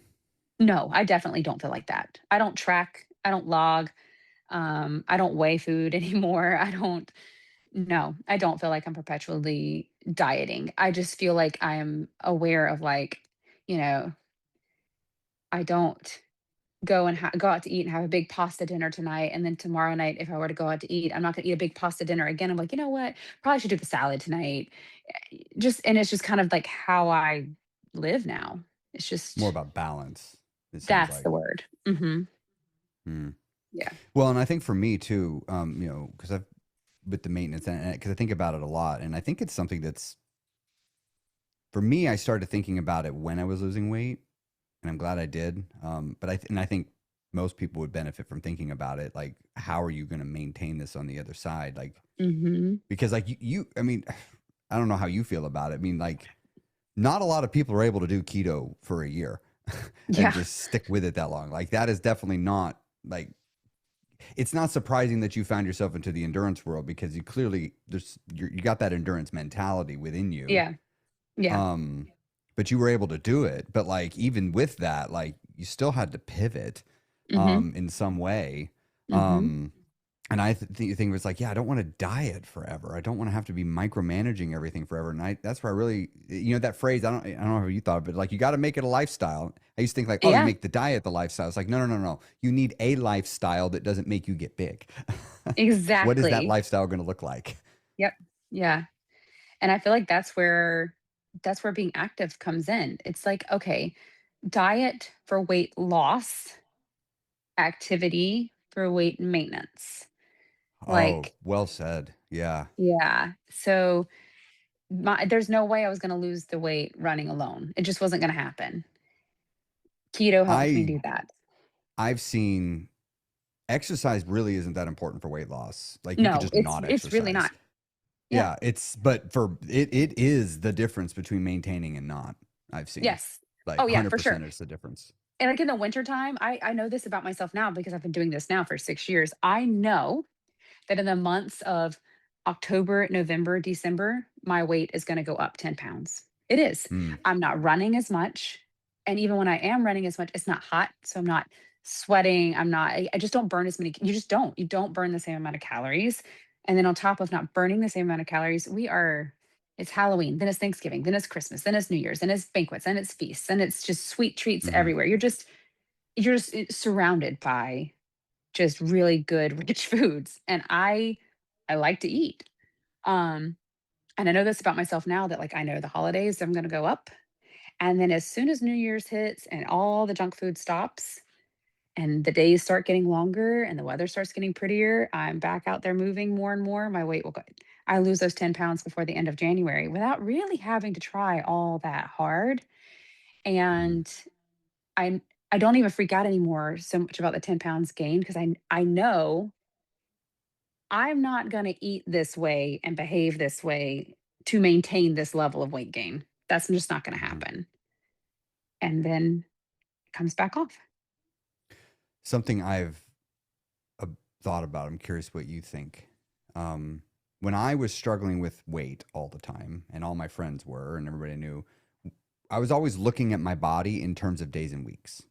Speaker 2: No, I definitely don't feel like that. I don't track, I don't log, I don't weigh food anymore. No, I don't feel like I'm perpetually dieting. I just feel like I am aware of like, you know, I don't go out to eat and have a big pasta dinner tonight, and then tomorrow night, if I were to go out to eat, I'm not gonna eat a big pasta dinner again. I'm like, "You know what? Probably should do the salad tonight." It's just kind of like how I live now. It's
Speaker 1: More
Speaker 2: just
Speaker 1: about balance, it sounds
Speaker 2: that's
Speaker 1: like.
Speaker 2: the word. Mhm.
Speaker 1: Hmm.
Speaker 2: Yeah.
Speaker 1: Well, and I think for me too, because I've with the maintenance, and because I think about it a lot, and I think it's something that's for me. I started thinking about it when I was losing weight, and I'm glad I did. But and I think most people would benefit from thinking about it. Like, how are you going to maintain this on the other side? Like,
Speaker 2: Mhm.
Speaker 1: because like I mean, I don't know how you feel about it. I mean, like, not a lot of people are able to do keto for a year and
Speaker 2: Yeah.
Speaker 1: just stick with it that long. Like, that is definitely not like, it's not surprising that you found yourself into the endurance world because you clearly you got that endurance mentality within you.
Speaker 2: Yeah. Yeah.
Speaker 1: Um, but you were able to do it. But like, even with that, like, you still had to pivot
Speaker 2: Mhm.
Speaker 1: in some way.
Speaker 2: Mhm.
Speaker 1: Um, and I think it was like, yeah, I don't want to diet forever. I don't want to have to be micromanaging everything forever. And that's where I really, that phrase, I don't know how you thought of it, but like, you got to make it a lifestyle. I used to think like, oh, you
Speaker 2: Yeah.
Speaker 1: make the diet the lifestyle. It's like, no, no, no, no. You need a lifestyle that doesn't make you get big. What is that
Speaker 2: Exactly.
Speaker 1: lifestyle going to look like?
Speaker 2: Yep. Yeah. And I feel like that's where being active comes in. It's like, okay, diet for weight loss, activity for weight maintenance.
Speaker 1: Oh,
Speaker 2: Like,
Speaker 1: well said. Yeah.
Speaker 2: yeah. So there's no way I was going to lose the weight running alone. It just wasn't going to happen. Keto helped me
Speaker 1: I,
Speaker 2: do that.
Speaker 1: I've seen exercise really isn't that important for weight loss. Like, you could
Speaker 2: No,
Speaker 1: just
Speaker 2: it's
Speaker 1: not
Speaker 2: it's really
Speaker 1: exercise.
Speaker 2: not. Yeah.
Speaker 1: Yeah, but for it is the difference between maintaining and not. I've seen
Speaker 2: Yes.
Speaker 1: like
Speaker 2: Oh yeah, for sure.
Speaker 1: 100% is the difference.
Speaker 2: And like in the wintertime, I know this about myself now because I've been doing this now for 6 years. I know that in the months of October, November, December, my weight is going to go up 10 pounds. It is.
Speaker 1: Mm,
Speaker 2: I'm not running as much. And even when I am running as much, it's not hot. So I'm not sweating. I just don't burn as many. You just don't. You don't burn the same amount of calories. And then on top of not burning the same amount of calories, it's Halloween, then it's Thanksgiving, then it's Christmas, then it's New Year's, then it's banquets, then it's feasts, and it's just sweet treats
Speaker 1: hmm.
Speaker 2: everywhere. You're just surrounded by just really good rich foods, and I like to eat. Um, and I know this about myself now that, like, I know the holidays, I'm gonna go up, and then as soon as New Year's hits and all the junk food stops and the days start getting longer and the weather starts getting prettier, I'm back out there moving more and more, my weight will go I lose those 10 pounds before the end of January without really having to try all that hard,
Speaker 1: Hmm.
Speaker 2: and I'm I don't even freak out anymore so much about the 10 pounds gained because I know I'm not gonna eat this way and behave this way to maintain this level of weight gain. That's just not gonna
Speaker 1: Hmm.
Speaker 2: happen. And then it comes back off.
Speaker 1: Something I've uh, thought about. I'm curious what you think. Um, when I was struggling with weight all the time, and all my friends were, and everybody knew, I was always looking at my body in terms of days and weeks.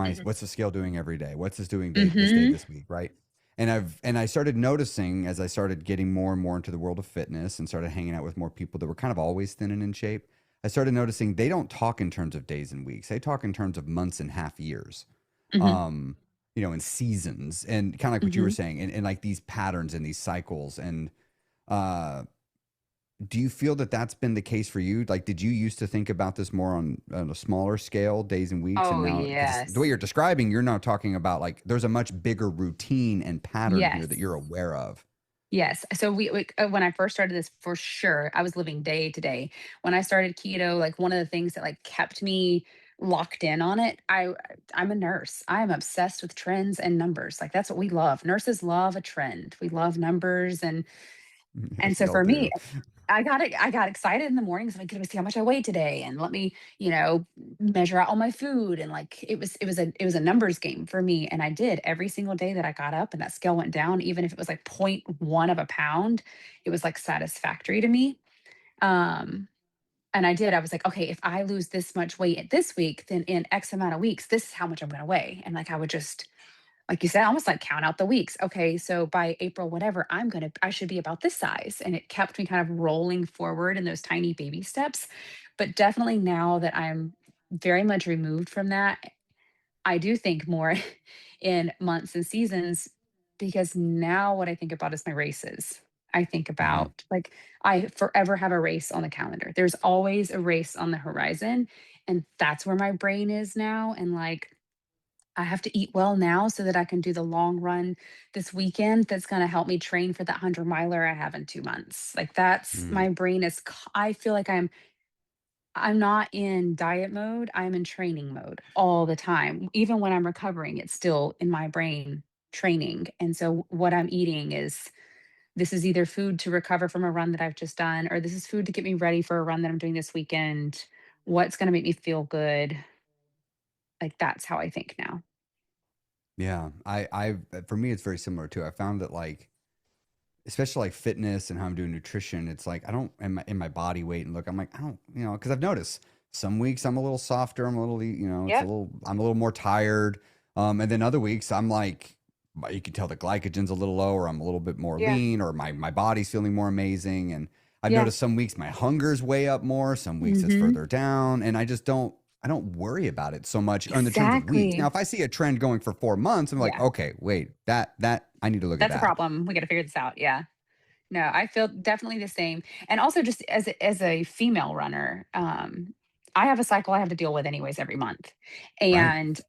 Speaker 2: Mhm.
Speaker 1: What's the scale doing every day? What's this doing this day
Speaker 2: Mhm.
Speaker 1: this week, right? And I started noticing as I started getting more and more into the world of fitness and started hanging out with more people that were kind of always thin and in shape. I started noticing they don't talk in terms of days and weeks. They talk in terms of months and half years.
Speaker 2: Mhm.
Speaker 1: Um, in seasons and kind of like what you were
Speaker 2: Mhm.
Speaker 1: saying and like these patterns and these cycles and uh do you feel that that's been the case for you? Like, did you used to think about this more on a smaller scale, days and weeks, and
Speaker 2: Oh,
Speaker 1: now because the way
Speaker 2: yes.
Speaker 1: you're describing, you're now talking about like there's a much bigger routine and pattern here that
Speaker 2: Yes.
Speaker 1: you're aware of.
Speaker 2: Yes. So when I first started this, for sure, I was living day to day. When I started keto, like one of the things that like kept me locked in on it, I'm a nurse. I'm obsessed with trends and numbers. Like that's what we love. Nurses love a trend. We love numbers and
Speaker 1: Yes,
Speaker 2: so
Speaker 1: y'all
Speaker 2: for me,
Speaker 1: do.
Speaker 2: I got excited in the mornings, like, let me see how much I weighed today and let me, measure out all my food. And like it was a numbers game for me. And I did every single day that I got up and that scale went down, even if it was like point 0.1 of a pound, it was like satisfactory to me. Um, and I was like, okay, if I lose this much weight this week, then in X amount of weeks, this is how much I'm gonna weigh. And like I would just like you said, almost like count out the weeks. Okay, so by April, whatever, I should be about this size. And it kept me kind of rolling forward in those tiny baby steps. But definitely now that I'm very much removed from that, I do think more in months and seasons because now what I think about is my races. I think
Speaker 1: Hmm.
Speaker 2: about like I forever have a race on the calendar. There's always a race on the horizon. And that's where my brain is now. And like, I have to eat well now so that I can do the long run this weekend that's gonna help me train for that 100 miler I have in 2 months. Like, that's
Speaker 1: Hmm.
Speaker 2: my brain is I feel like I'm I'm not in diet mode, I'm in training mode all the time. Even when I'm recovering, it's still in my brain training. And so what I'm eating is this is either food to recover from a run that I've just done, or this is food to get me ready for a run that I'm doing this weekend. What's going to make me feel good? Like that's how I think now.
Speaker 1: Yeah. For me, it's very similar too. I found that like, especially like fitness and how I'm doing nutrition, it's like I don't in my body weight and look, I'm like, I don't, because I've noticed some weeks I'm a little softer, I'm a little, it's a
Speaker 2: Yep.
Speaker 1: little, I'm a little more tired. And then other weeks I'm like, you can tell the glycogen's a little lower, I'm a little bit more
Speaker 2: Yeah.
Speaker 1: lean, or my body's feeling more amazing. And I've
Speaker 2: Yeah.
Speaker 1: noticed some weeks my hunger's way up more, some weeks it's
Speaker 2: Mhm.
Speaker 1: further down, and I don't worry about it so much in the terms of weeks. Now,
Speaker 2: Exactly.
Speaker 1: if I see a trend going for 4 months, I'm like,
Speaker 2: Yeah.
Speaker 1: okay, wait, that I need to look at
Speaker 2: That's a
Speaker 1: that.
Speaker 2: problem. We got to figure this out. Yeah. No, I feel definitely the same. And also just as a female runner, I have a cycle I have to deal with anyways every month.
Speaker 1: Right.
Speaker 2: And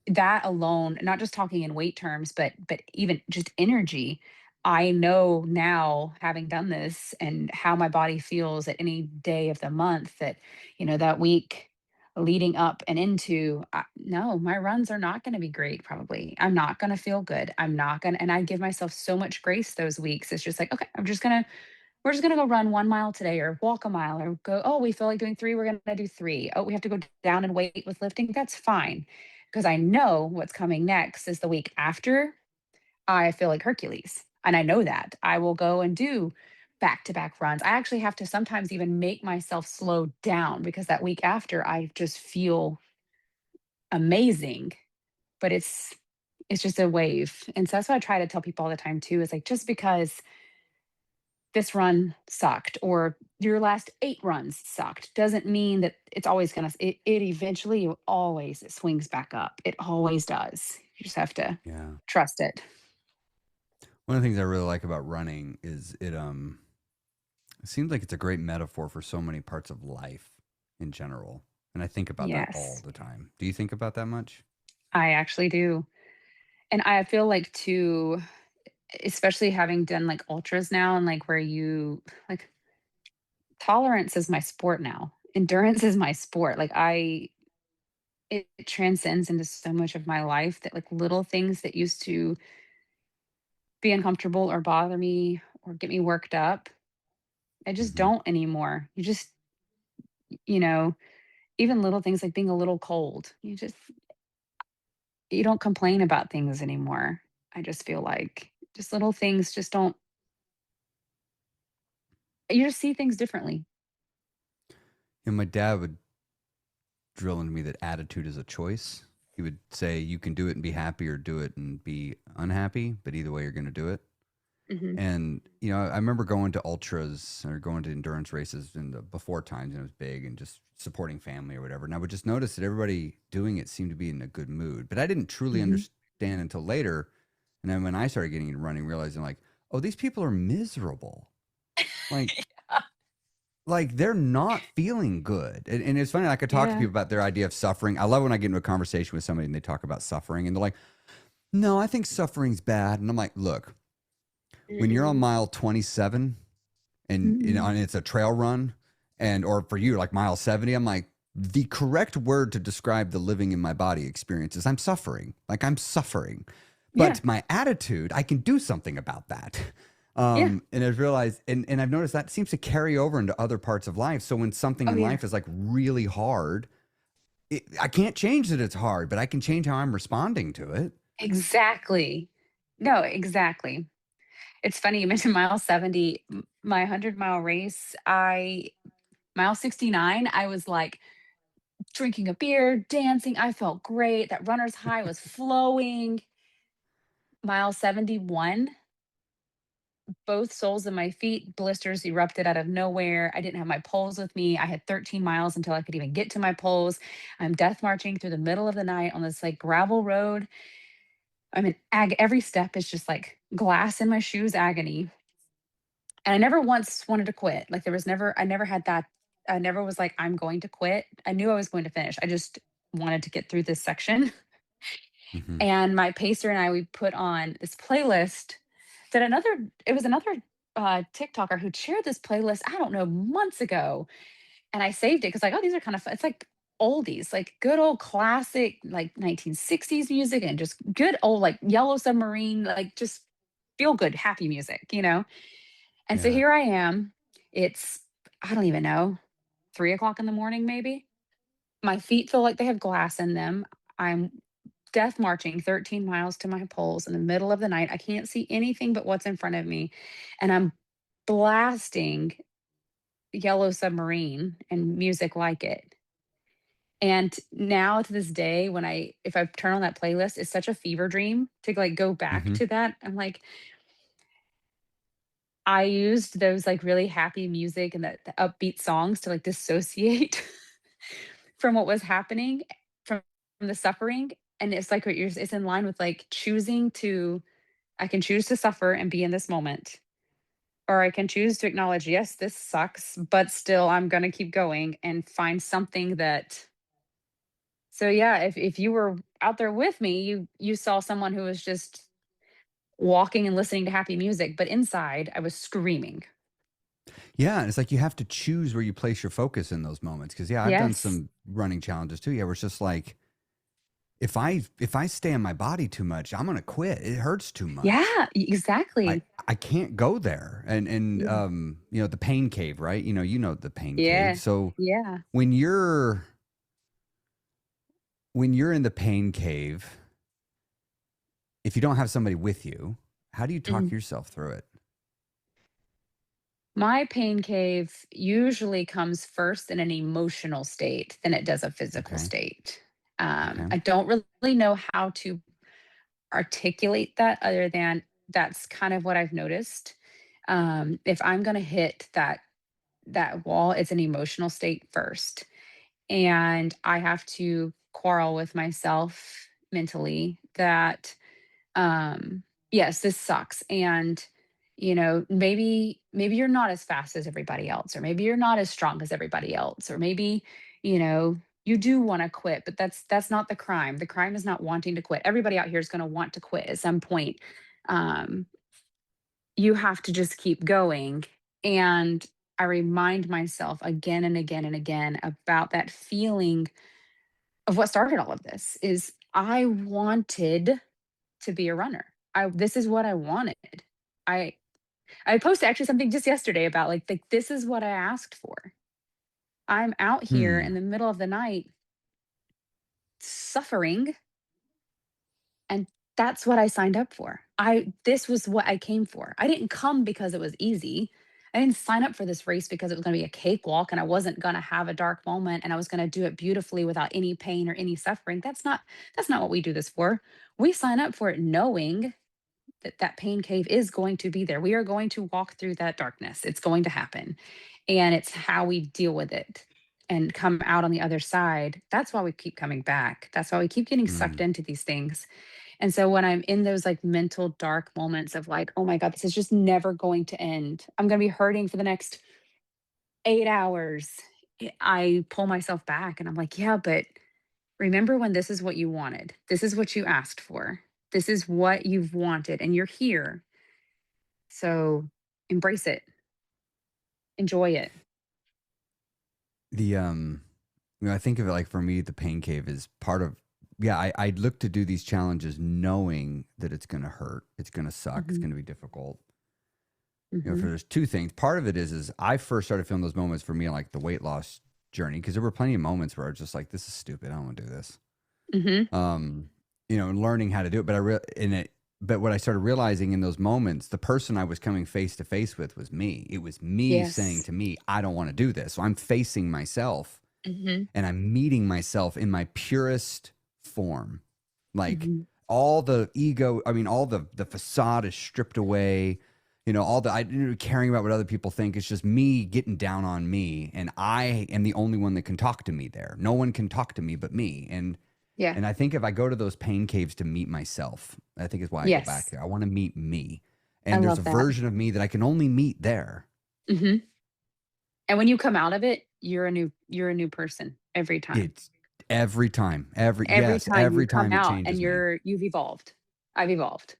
Speaker 2: that alone, not just talking in weight terms, but even just energy, I know now having done this and how my body feels at any day of the month that, that week leading up and into, no, my runs are not going to be great. Probably. I'm not going to feel good. I'm not going to, and I give myself so much grace those weeks. It's just like, okay, we're just going to go run 1 mile today or walk a mile or go, oh, we feel like doing three. We're going to do three. Oh, we have to go down and weight with lifting. That's fine. Because I know what's coming next is the week after. I feel like Hercules. And I know that I will go and do back to back runs. I actually have to sometimes even make myself slow down because that week after I just feel amazing. But it's just a wave. And so that's what I try to tell people all the time too is like just because this run sucked or your last 8 runs sucked doesn't mean that it's always gonna it eventually always it swings back up. It always does. You just have to
Speaker 1: Yeah.
Speaker 2: trust it.
Speaker 1: One of the things I really like about running is it seems like it's a great metaphor for so many parts of life in general. And I think about that all
Speaker 2: Yes,
Speaker 1: the time. Do you think about that much?
Speaker 2: I actually do. And I feel like too, especially having done like ultras now and like where you like tolerance is my sport now. Endurance is my sport. Like it transcends into so much of my life that like little things that used to be uncomfortable or bother me or get me worked up. I just
Speaker 1: Hmm.
Speaker 2: don't anymore. You just, you know, even little things like being a little cold. You don't complain about things anymore. I just feel like just little things just don't you just see things differently.
Speaker 1: And my dad would drill into me that attitude is a choice. He would say you can do it and be happy or do it and be unhappy, but either way you're going to do it.
Speaker 2: Mhm.
Speaker 1: And I remember going to ultras or going to endurance races in the before times, and it was big and just supporting family or whatever. And I would just notice that everybody doing it seemed to be in a good mood, but I didn't truly
Speaker 2: Mhm.
Speaker 1: understand until later. And then when I started getting into running, realizing like, oh, these people are miserable. Like, they're not feeling good. And it's funny. I could talk to
Speaker 2: Yeah.
Speaker 1: people about their idea of suffering. I love when I get into a conversation with somebody and they talk about suffering, and they're like, "No, I think suffering's bad." And I'm like, "Look, when you're on
Speaker 2: Mm-mm.
Speaker 1: mile 27 and
Speaker 2: Mm.
Speaker 1: it's a trail run, and or for you like mile 70, I'm like, the correct word to describe the living in my body experience is I'm suffering. Like I'm suffering,
Speaker 2: Yeah.
Speaker 1: but my attitude, I can do something about that."
Speaker 2: Yeah.
Speaker 1: And I've realized, and I've noticed that seems to carry over into other parts of life. So when something
Speaker 2: Oh,
Speaker 1: in
Speaker 2: yeah.
Speaker 1: life is like really hard, I can't change that it's hard, but I can change how I'm responding to it.
Speaker 2: Exactly. No, exactly. It's funny you mentioned mile 70, my 100-mile race, mile 69, I was, like, drinking a beer, dancing, I felt great, that runner's high was flowing. Mile 71, both soles of my feet, blisters erupted out of nowhere. I didn't have my poles with me. I had 13 miles until I could even get to my poles. I'm death marching through the middle of the night on this like gravel road. I'm in every step is just like glass in my shoes agony. And I never once wanted to quit. Like I never had that. I never was like, I'm going to quit. I knew I was going to finish. I just wanted to get through this section.
Speaker 1: Hmm.
Speaker 2: And my pacer and I, we put on this playlist that it was another TikToker who shared this playlist, I don't know, months ago. And I saved it because like, oh, these are kind of fun. It's like oldies, like good old classic, like 1960s music and just good old like Yellow Submarine, like just feel good, happy music, you know? And so
Speaker 1: Yeah.
Speaker 2: here I am. It's, I don't even know, 3 o'clock in the morning, maybe. My feet feel like they have glass in them. I'm death marching 13 miles to my poles in the middle of the night. I can't see anything but what's in front of me. And I'm blasting Yellow Submarine and music like it. And now to this day, when if I turn on that playlist, it's such a fever dream to like go back
Speaker 1: Hmm.
Speaker 2: to that. I'm like, I used those like really happy music and the upbeat songs to like dissociate from what was happening, from the suffering. And it's like what you're, it's in line with like choosing to, I can choose to suffer and be in this moment, or I can choose to acknowledge, yes, this sucks, but still I'm going to keep going and find something that. So yeah, if you were out there with me, you saw someone who was just walking and listening to happy music, but inside I was screaming.
Speaker 1: Yeah, and it's like you have to choose where you place your focus in those moments. Because yeah, I've done
Speaker 2: Yes.
Speaker 1: some running challenges too. Yeah, where it's just like if I stay in my body too much, I'm gonna quit. It hurts too much.
Speaker 2: Yeah,
Speaker 1: I
Speaker 2: exactly.
Speaker 1: I can't go there. And
Speaker 2: Yeah.
Speaker 1: the pain cave, right? You know the pain cave.
Speaker 2: Yeah.
Speaker 1: So
Speaker 2: Yeah.
Speaker 1: when you're in the pain cave, if you don't have somebody with you, how do you talk
Speaker 2: Mhm.
Speaker 1: yourself through it?
Speaker 2: My pain cave usually comes first in an emotional state than it does a physical
Speaker 1: Okay.
Speaker 2: state.
Speaker 1: Okay.
Speaker 2: I don't really know how to articulate that other than that's kind of what I've noticed. If I'm going to hit that wall, it's an emotional state first, and I have to quarrel with myself mentally that yes, this sucks, and maybe you're not as fast as everybody else, or maybe you're not as strong as everybody else, or maybe you know you do want to quit, but that's not the crime. The crime is not wanting to quit. Everybody out here is going to want to quit at some point. um you have to just keep going. And I remind myself again and again and again about that feeling of what started all of this is I wanted to be a runner. This is what I wanted. I I posted actually something just yesterday about like this is what I asked for. I'm out here in
Speaker 1: Hmm.
Speaker 2: the middle of the night suffering, and that's what I signed up for. This was what I came for. I didn't come because it was easy. I didn't sign up for this race because it was going to be a cakewalk and I wasn't going to have a dark moment and I was going to do it beautifully without any pain or any suffering. That's not what we do this for. We sign up for it knowing that pain cave is going to be there. We are going to walk through that darkness. It's going to happen. And it's how we deal with it and come out on the other side. That's why we keep coming back. That's why we keep getting sucked
Speaker 1: Hmm.
Speaker 2: into these things. And so when I'm in those like mental dark moments of like, oh my God, this is just never going to end. I'm going to be hurting for the next 8 hours. I pull myself back and I'm like, yeah, but remember when this is what you wanted? This is what you asked for. This is what you've wanted, and you're here. So embrace it, enjoy it.
Speaker 1: The I think of it like for me, the pain cave is part of. Yeah, I look to do these challenges knowing that it's going to hurt, it's going to suck, it's
Speaker 2: Hmm.
Speaker 1: going to be difficult. For
Speaker 2: Hmm.
Speaker 1: there's two things. Part of it is I first started feeling those moments for me like the weight loss journey because there were plenty of moments where I was just like, this is stupid. I don't want to do this.
Speaker 2: Hmm.
Speaker 1: Um, and learning how to do it. But But what I started realizing in those moments, the person I was coming face to face with was me. It was me saying
Speaker 2: Yes.
Speaker 1: to me, I don't want to do this. So I'm facing myself
Speaker 2: Hmm.
Speaker 1: and I'm meeting myself in my purest form. Like
Speaker 2: Hmm.
Speaker 1: all the ego, I mean, all the facade is stripped away. All the caring about what other people think. It's just me getting down on me, and I am the only one that can talk to me there. No one can talk to me but me. And
Speaker 2: Yeah.
Speaker 1: and I think if I go to those pain caves to meet myself, I think is why I go back
Speaker 2: Yes.
Speaker 1: there. I want to meet me,
Speaker 2: I
Speaker 1: and there's a
Speaker 2: love that.
Speaker 1: version of me that I can only meet there.
Speaker 2: Hmm. And when you come out of it, you're a new person every time.
Speaker 1: It's every time,
Speaker 2: Every time you
Speaker 1: every
Speaker 2: come
Speaker 1: time it
Speaker 2: out and
Speaker 1: changes me.
Speaker 2: you've evolved. I've evolved.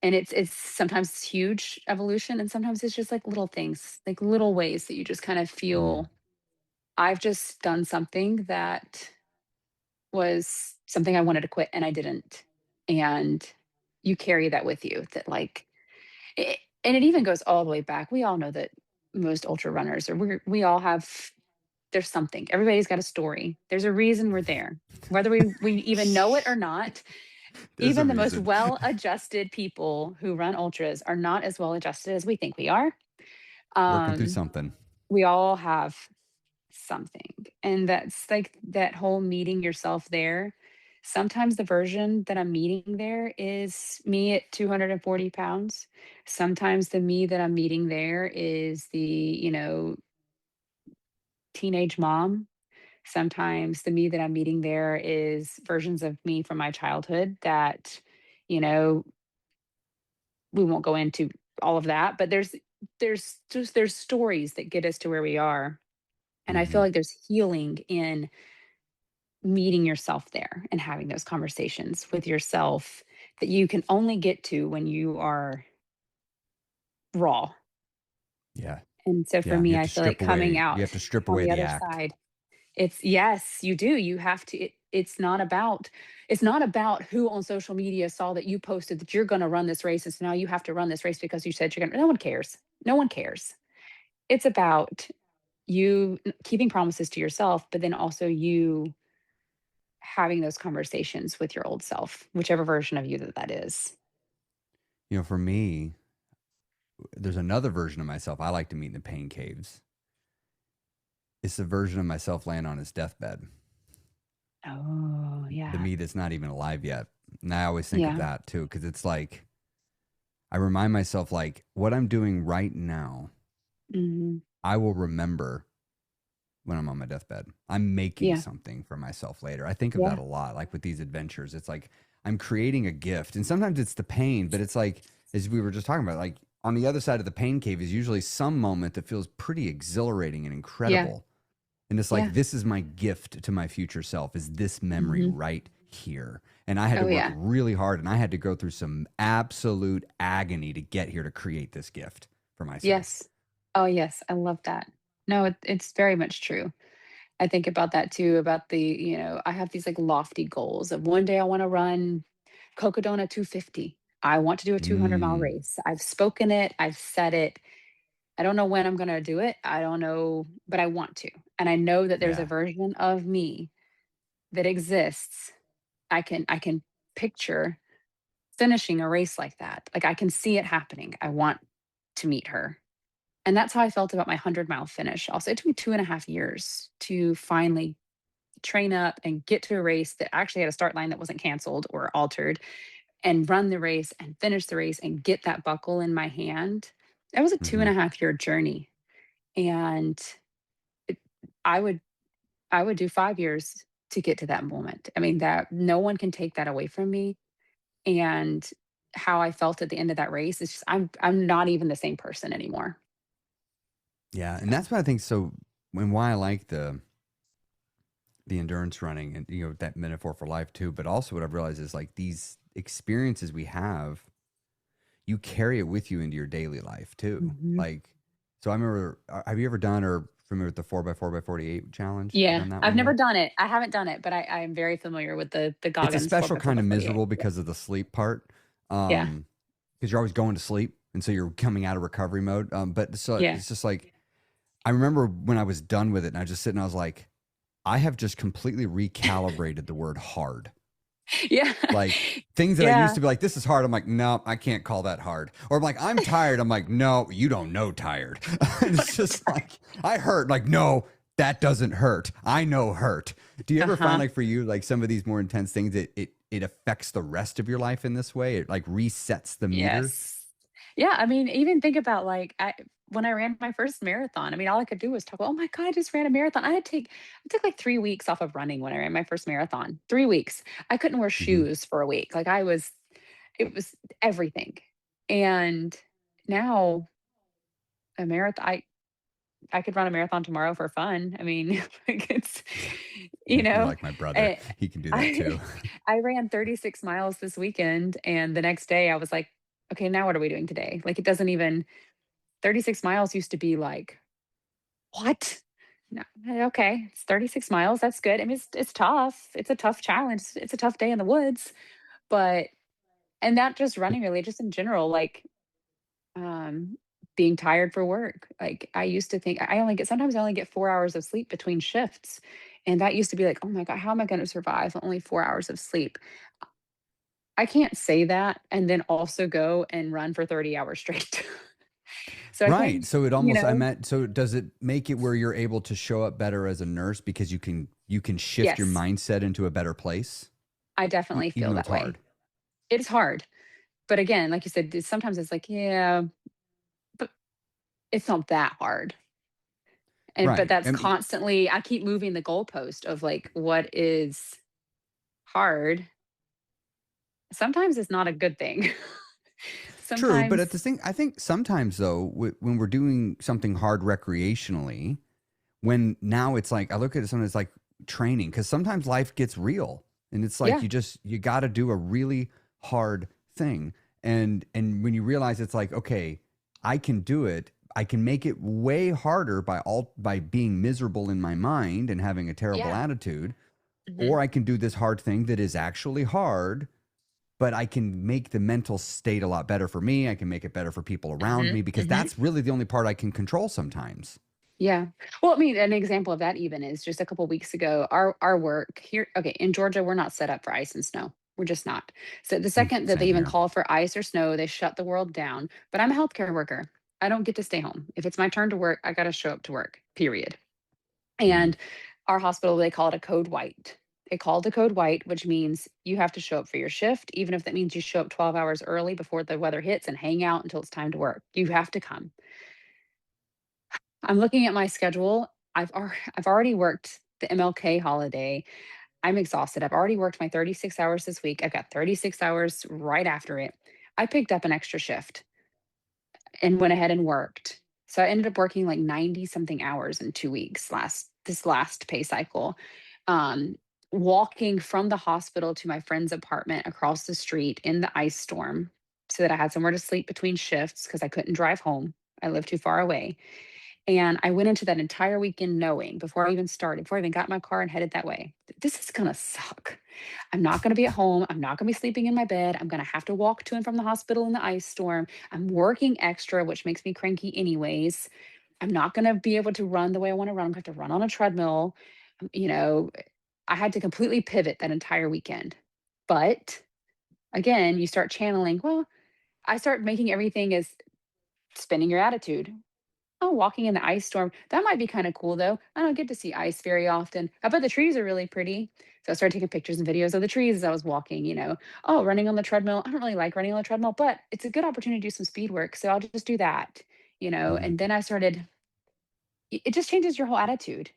Speaker 2: And it's sometimes it's huge evolution and sometimes it's just like little things, like little ways that you just kind of
Speaker 1: Mm.
Speaker 2: feel I've just done something that was something I wanted to quit and I didn't. And you carry that with you that like and it even goes all the way back. We all know that most ultra runners or we all have there's something. Everybody's got a story. There's a reason we're there. Whether we even know it or not,
Speaker 1: There's a
Speaker 2: even the most
Speaker 1: reason.
Speaker 2: well-adjusted people who run ultras are not as well-adjusted as we think we are.
Speaker 1: Working through
Speaker 2: Um,
Speaker 1: something.
Speaker 2: we all have something. And that's like that whole meeting yourself there. Sometimes the version that I'm meeting there is me at 240 pounds. Sometimes the me that I'm meeting there is the, teenage mom. Sometimes the me that I'm meeting there is versions of me from my childhood that, you know, we won't go into all of that, but there's stories that get us to where we are. And I feel
Speaker 1: Hmm.
Speaker 2: like there's healing in meeting yourself there and having those conversations with yourself that you can only get to when you are raw.
Speaker 1: Yeah.
Speaker 2: And so for
Speaker 1: Yeah. You
Speaker 2: me,
Speaker 1: have
Speaker 2: I
Speaker 1: to
Speaker 2: feel like
Speaker 1: strip
Speaker 2: coming
Speaker 1: away. You
Speaker 2: out
Speaker 1: have to strip
Speaker 2: on
Speaker 1: away
Speaker 2: the
Speaker 1: the
Speaker 2: other
Speaker 1: act.
Speaker 2: side, it's yes, you do. You have to. It's not about who on social media saw that you posted that you're going to run this race, and so now you have to run this race because you said you're going to. No one cares. No one cares. It's about you keeping promises to yourself, but then also you having those conversations with your old self, whichever version of you that is.
Speaker 1: For me, there's another version of myself I like to meet in the pain caves. It's the version of myself laying on his deathbed,
Speaker 2: Oh,
Speaker 1: the
Speaker 2: yeah.
Speaker 1: me that's not even alive yet. And I always think of
Speaker 2: Yeah.
Speaker 1: that too, because it's like I remind myself, like, what I'm doing right now,
Speaker 2: Mhm.
Speaker 1: I will remember when I'm on my deathbed. I'm making
Speaker 2: Yeah.
Speaker 1: something for myself later. I think of that
Speaker 2: Yeah.
Speaker 1: a lot, like with these adventures. It's like I'm creating a gift. And sometimes it's the pain, but it's like, as we were just talking about, like on the other side of the pain cave is usually some moment that feels pretty exhilarating and
Speaker 2: Yeah.
Speaker 1: incredible. And it's
Speaker 2: Yeah.
Speaker 1: like, this is my gift to my future self, is this memory
Speaker 2: Mhm.
Speaker 1: right here. And I had to
Speaker 2: Oh,
Speaker 1: work
Speaker 2: yeah.
Speaker 1: really hard and I had to go through some absolute agony to get here to create this gift for myself.
Speaker 2: Yes. Oh, yes. I love that. No, it's very much true. I think about that too, about I have these like lofty goals of one day I want to run Cocodona 250. I want to do a 200-mile
Speaker 1: Mm,
Speaker 2: race. I've spoken it, I've said it. I don't know when I'm going to do it. I don't know, but I want to. And I know that there's a
Speaker 1: yeah.
Speaker 2: version of me that exists. I can picture finishing a race like that. Like I can see it happening. I want to meet her. And that's how I felt about my 100-mile finish. Also, it took me 2.5 years to finally train up and get to a race that actually had a start line that wasn't canceled or altered and run the race and finish the race and get that buckle in my hand. That was a two
Speaker 1: Hmm.
Speaker 2: and a half year journey. And it, I would I would do 5 years to get to that moment. I mean, that no one can take that away from me. And how I felt at the end of that race is just I'm not even the same person anymore.
Speaker 1: Yeah. And
Speaker 2: So
Speaker 1: that's what I think. So, and why I like the endurance running and, that metaphor for life too. But also what I've realized is like these experiences we have, you carry it with you into your daily life too.
Speaker 2: mhm.
Speaker 1: Like, so I remember, have you ever done or familiar with the 4x4x48 challenge? You
Speaker 2: Yeah,
Speaker 1: done that
Speaker 2: I've
Speaker 1: one
Speaker 2: never
Speaker 1: yet?
Speaker 2: done it. I haven't done it, but I am very familiar with the
Speaker 1: It's a
Speaker 2: Goggins 4
Speaker 1: special
Speaker 2: by 4
Speaker 1: kind
Speaker 2: by
Speaker 1: of
Speaker 2: 48.
Speaker 1: miserable
Speaker 2: Yeah.
Speaker 1: because of the sleep part.
Speaker 2: Yeah.
Speaker 1: Because you're always going to sleep. And so you're coming out of recovery mode. But so
Speaker 2: Yeah.
Speaker 1: it's just like, I remember when I was done with it and I just sit and I was like, I have just completely recalibrated the word hard.
Speaker 2: Yeah.
Speaker 1: Like things that I used
Speaker 2: Yeah.
Speaker 1: to be like, this is hard. I'm like, no, I can't call that hard. Or I'm like, I'm tired. I'm like, no, you don't know tired. And it's just like, I hurt. Like, no, that doesn't hurt. I know hurt. Do you ever find
Speaker 2: Uh-huh.
Speaker 1: like for you, like some of these more intense things, it affects the rest of your life in this way? It like resets the meter.
Speaker 2: Yes. Yeah, I mean, even think about like when I ran my first marathon, I mean, all I could do was talk, "Oh my god, I just ran a marathon." I took like 3 weeks off of running when I ran my first marathon. 3 weeks. I couldn't wear
Speaker 1: Hmm.
Speaker 2: shoes for a week. Like it was everything. And now a marathon I could run a marathon tomorrow for fun. I mean, like it's you
Speaker 1: You're
Speaker 2: know,
Speaker 1: like my brother.
Speaker 2: I
Speaker 1: He can do that too.
Speaker 2: I I ran 36 miles this weekend and the next day I was like, okay, now what are we doing today? Like it doesn't even 36 miles used to be like, what? No, okay, it's 36 miles. That's good. I mean, it's tough. It's a tough challenge. It's a tough day in the woods, but and not just running really, just in general, like um being tired for work. Like I used to think I only get sometimes I only get 4 hours of sleep between shifts. And that used to be like, oh my God, how am I going to survive on only 4 hours of sleep? I can't say that and then also go and run for 30 hours straight. So I
Speaker 1: Right.
Speaker 2: can't,
Speaker 1: So it
Speaker 2: you
Speaker 1: almost I
Speaker 2: know,
Speaker 1: meant so does it make it where you're able to show up better as a nurse because you can shift your
Speaker 2: yes,
Speaker 1: mindset into a better place
Speaker 2: I definitely
Speaker 1: even
Speaker 2: feel
Speaker 1: though
Speaker 2: that
Speaker 1: it's
Speaker 2: way.
Speaker 1: hard.
Speaker 2: It's hard. But again, like you said, sometimes it's like, yeah, but it's not that hard. And but
Speaker 1: Right.
Speaker 2: that's constantly I keep moving the goalpost of like what is hard. Sometimes it's not a good thing.
Speaker 1: True, but
Speaker 2: Sometimes
Speaker 1: at the thing, I think sometimes though, when we're doing something hard recreationally, when now it's like I look at it sometimes like training because sometimes life gets real, and it's like
Speaker 2: yeah.
Speaker 1: you got to do a really hard thing, and when you realize it's like okay, I can do it, I can make it way harder by being miserable in my mind and having a terrible
Speaker 2: Yeah.
Speaker 1: attitude,
Speaker 2: Mhm.
Speaker 1: or I can do this hard thing that is actually hard but I can make the mental state a lot better for me. I can make it better for people around
Speaker 2: Mhm.
Speaker 1: me because
Speaker 2: Mhm.
Speaker 1: that's really the only part I can control sometimes.
Speaker 2: Yeah. Well, I mean, an example of that even is just a couple weeks ago, our work here, okay, in Georgia, we're not set up for ice and snow. We're just not. So the second that they
Speaker 1: Same
Speaker 2: even
Speaker 1: here.
Speaker 2: call for ice or snow, they shut the world down. But I'm a healthcare worker. I don't get to stay home. If it's my turn to work, I got to show up to work, period.
Speaker 1: Mhm.
Speaker 2: And our hospital, they call it a code white. They call it a code white, which means you have to show up for your shift, even if that means you show up 12 hours early before the weather hits and hang out until it's time to work. You have to come. I'm looking at my schedule. I've already worked the MLK holiday. I'm exhausted. I've already worked my 36 hours this week. I've got 36 hours right after it. I picked up an extra shift and went ahead and worked. So I ended up working like 90 something hours in 2 weeks this last pay cycle. Um, Walking from the hospital to my friend's apartment across the street in the ice storm so that I had somewhere to sleep between shifts because I couldn't drive home. I live too far away. And I went into that entire weekend knowing before I even started, before I even got in my car and headed that way, this is going to suck. I'm not going to be at home. I'm not going to be sleeping in my bed. I'm going to have to walk to and from the hospital in the ice storm. I'm working extra, which makes me cranky anyways. I'm not going to be able to run the way I want to run. I'm going to have to run on a treadmill. You know, I had to completely pivot that entire weekend. But again, you start channeling, well, I start making everything as spinning your attitude. Oh, walking in the ice storm. That might be kind of cool though. I don't get to see ice very often. I bet the trees are really pretty. So I started taking pictures and videos of the trees as I was walking. Oh, running on the treadmill. I don't really like running on the treadmill, but it's a good opportunity to do some speed work. So I'll just do that.
Speaker 1: Mhm.
Speaker 2: And then I started, it just changes your whole attitude.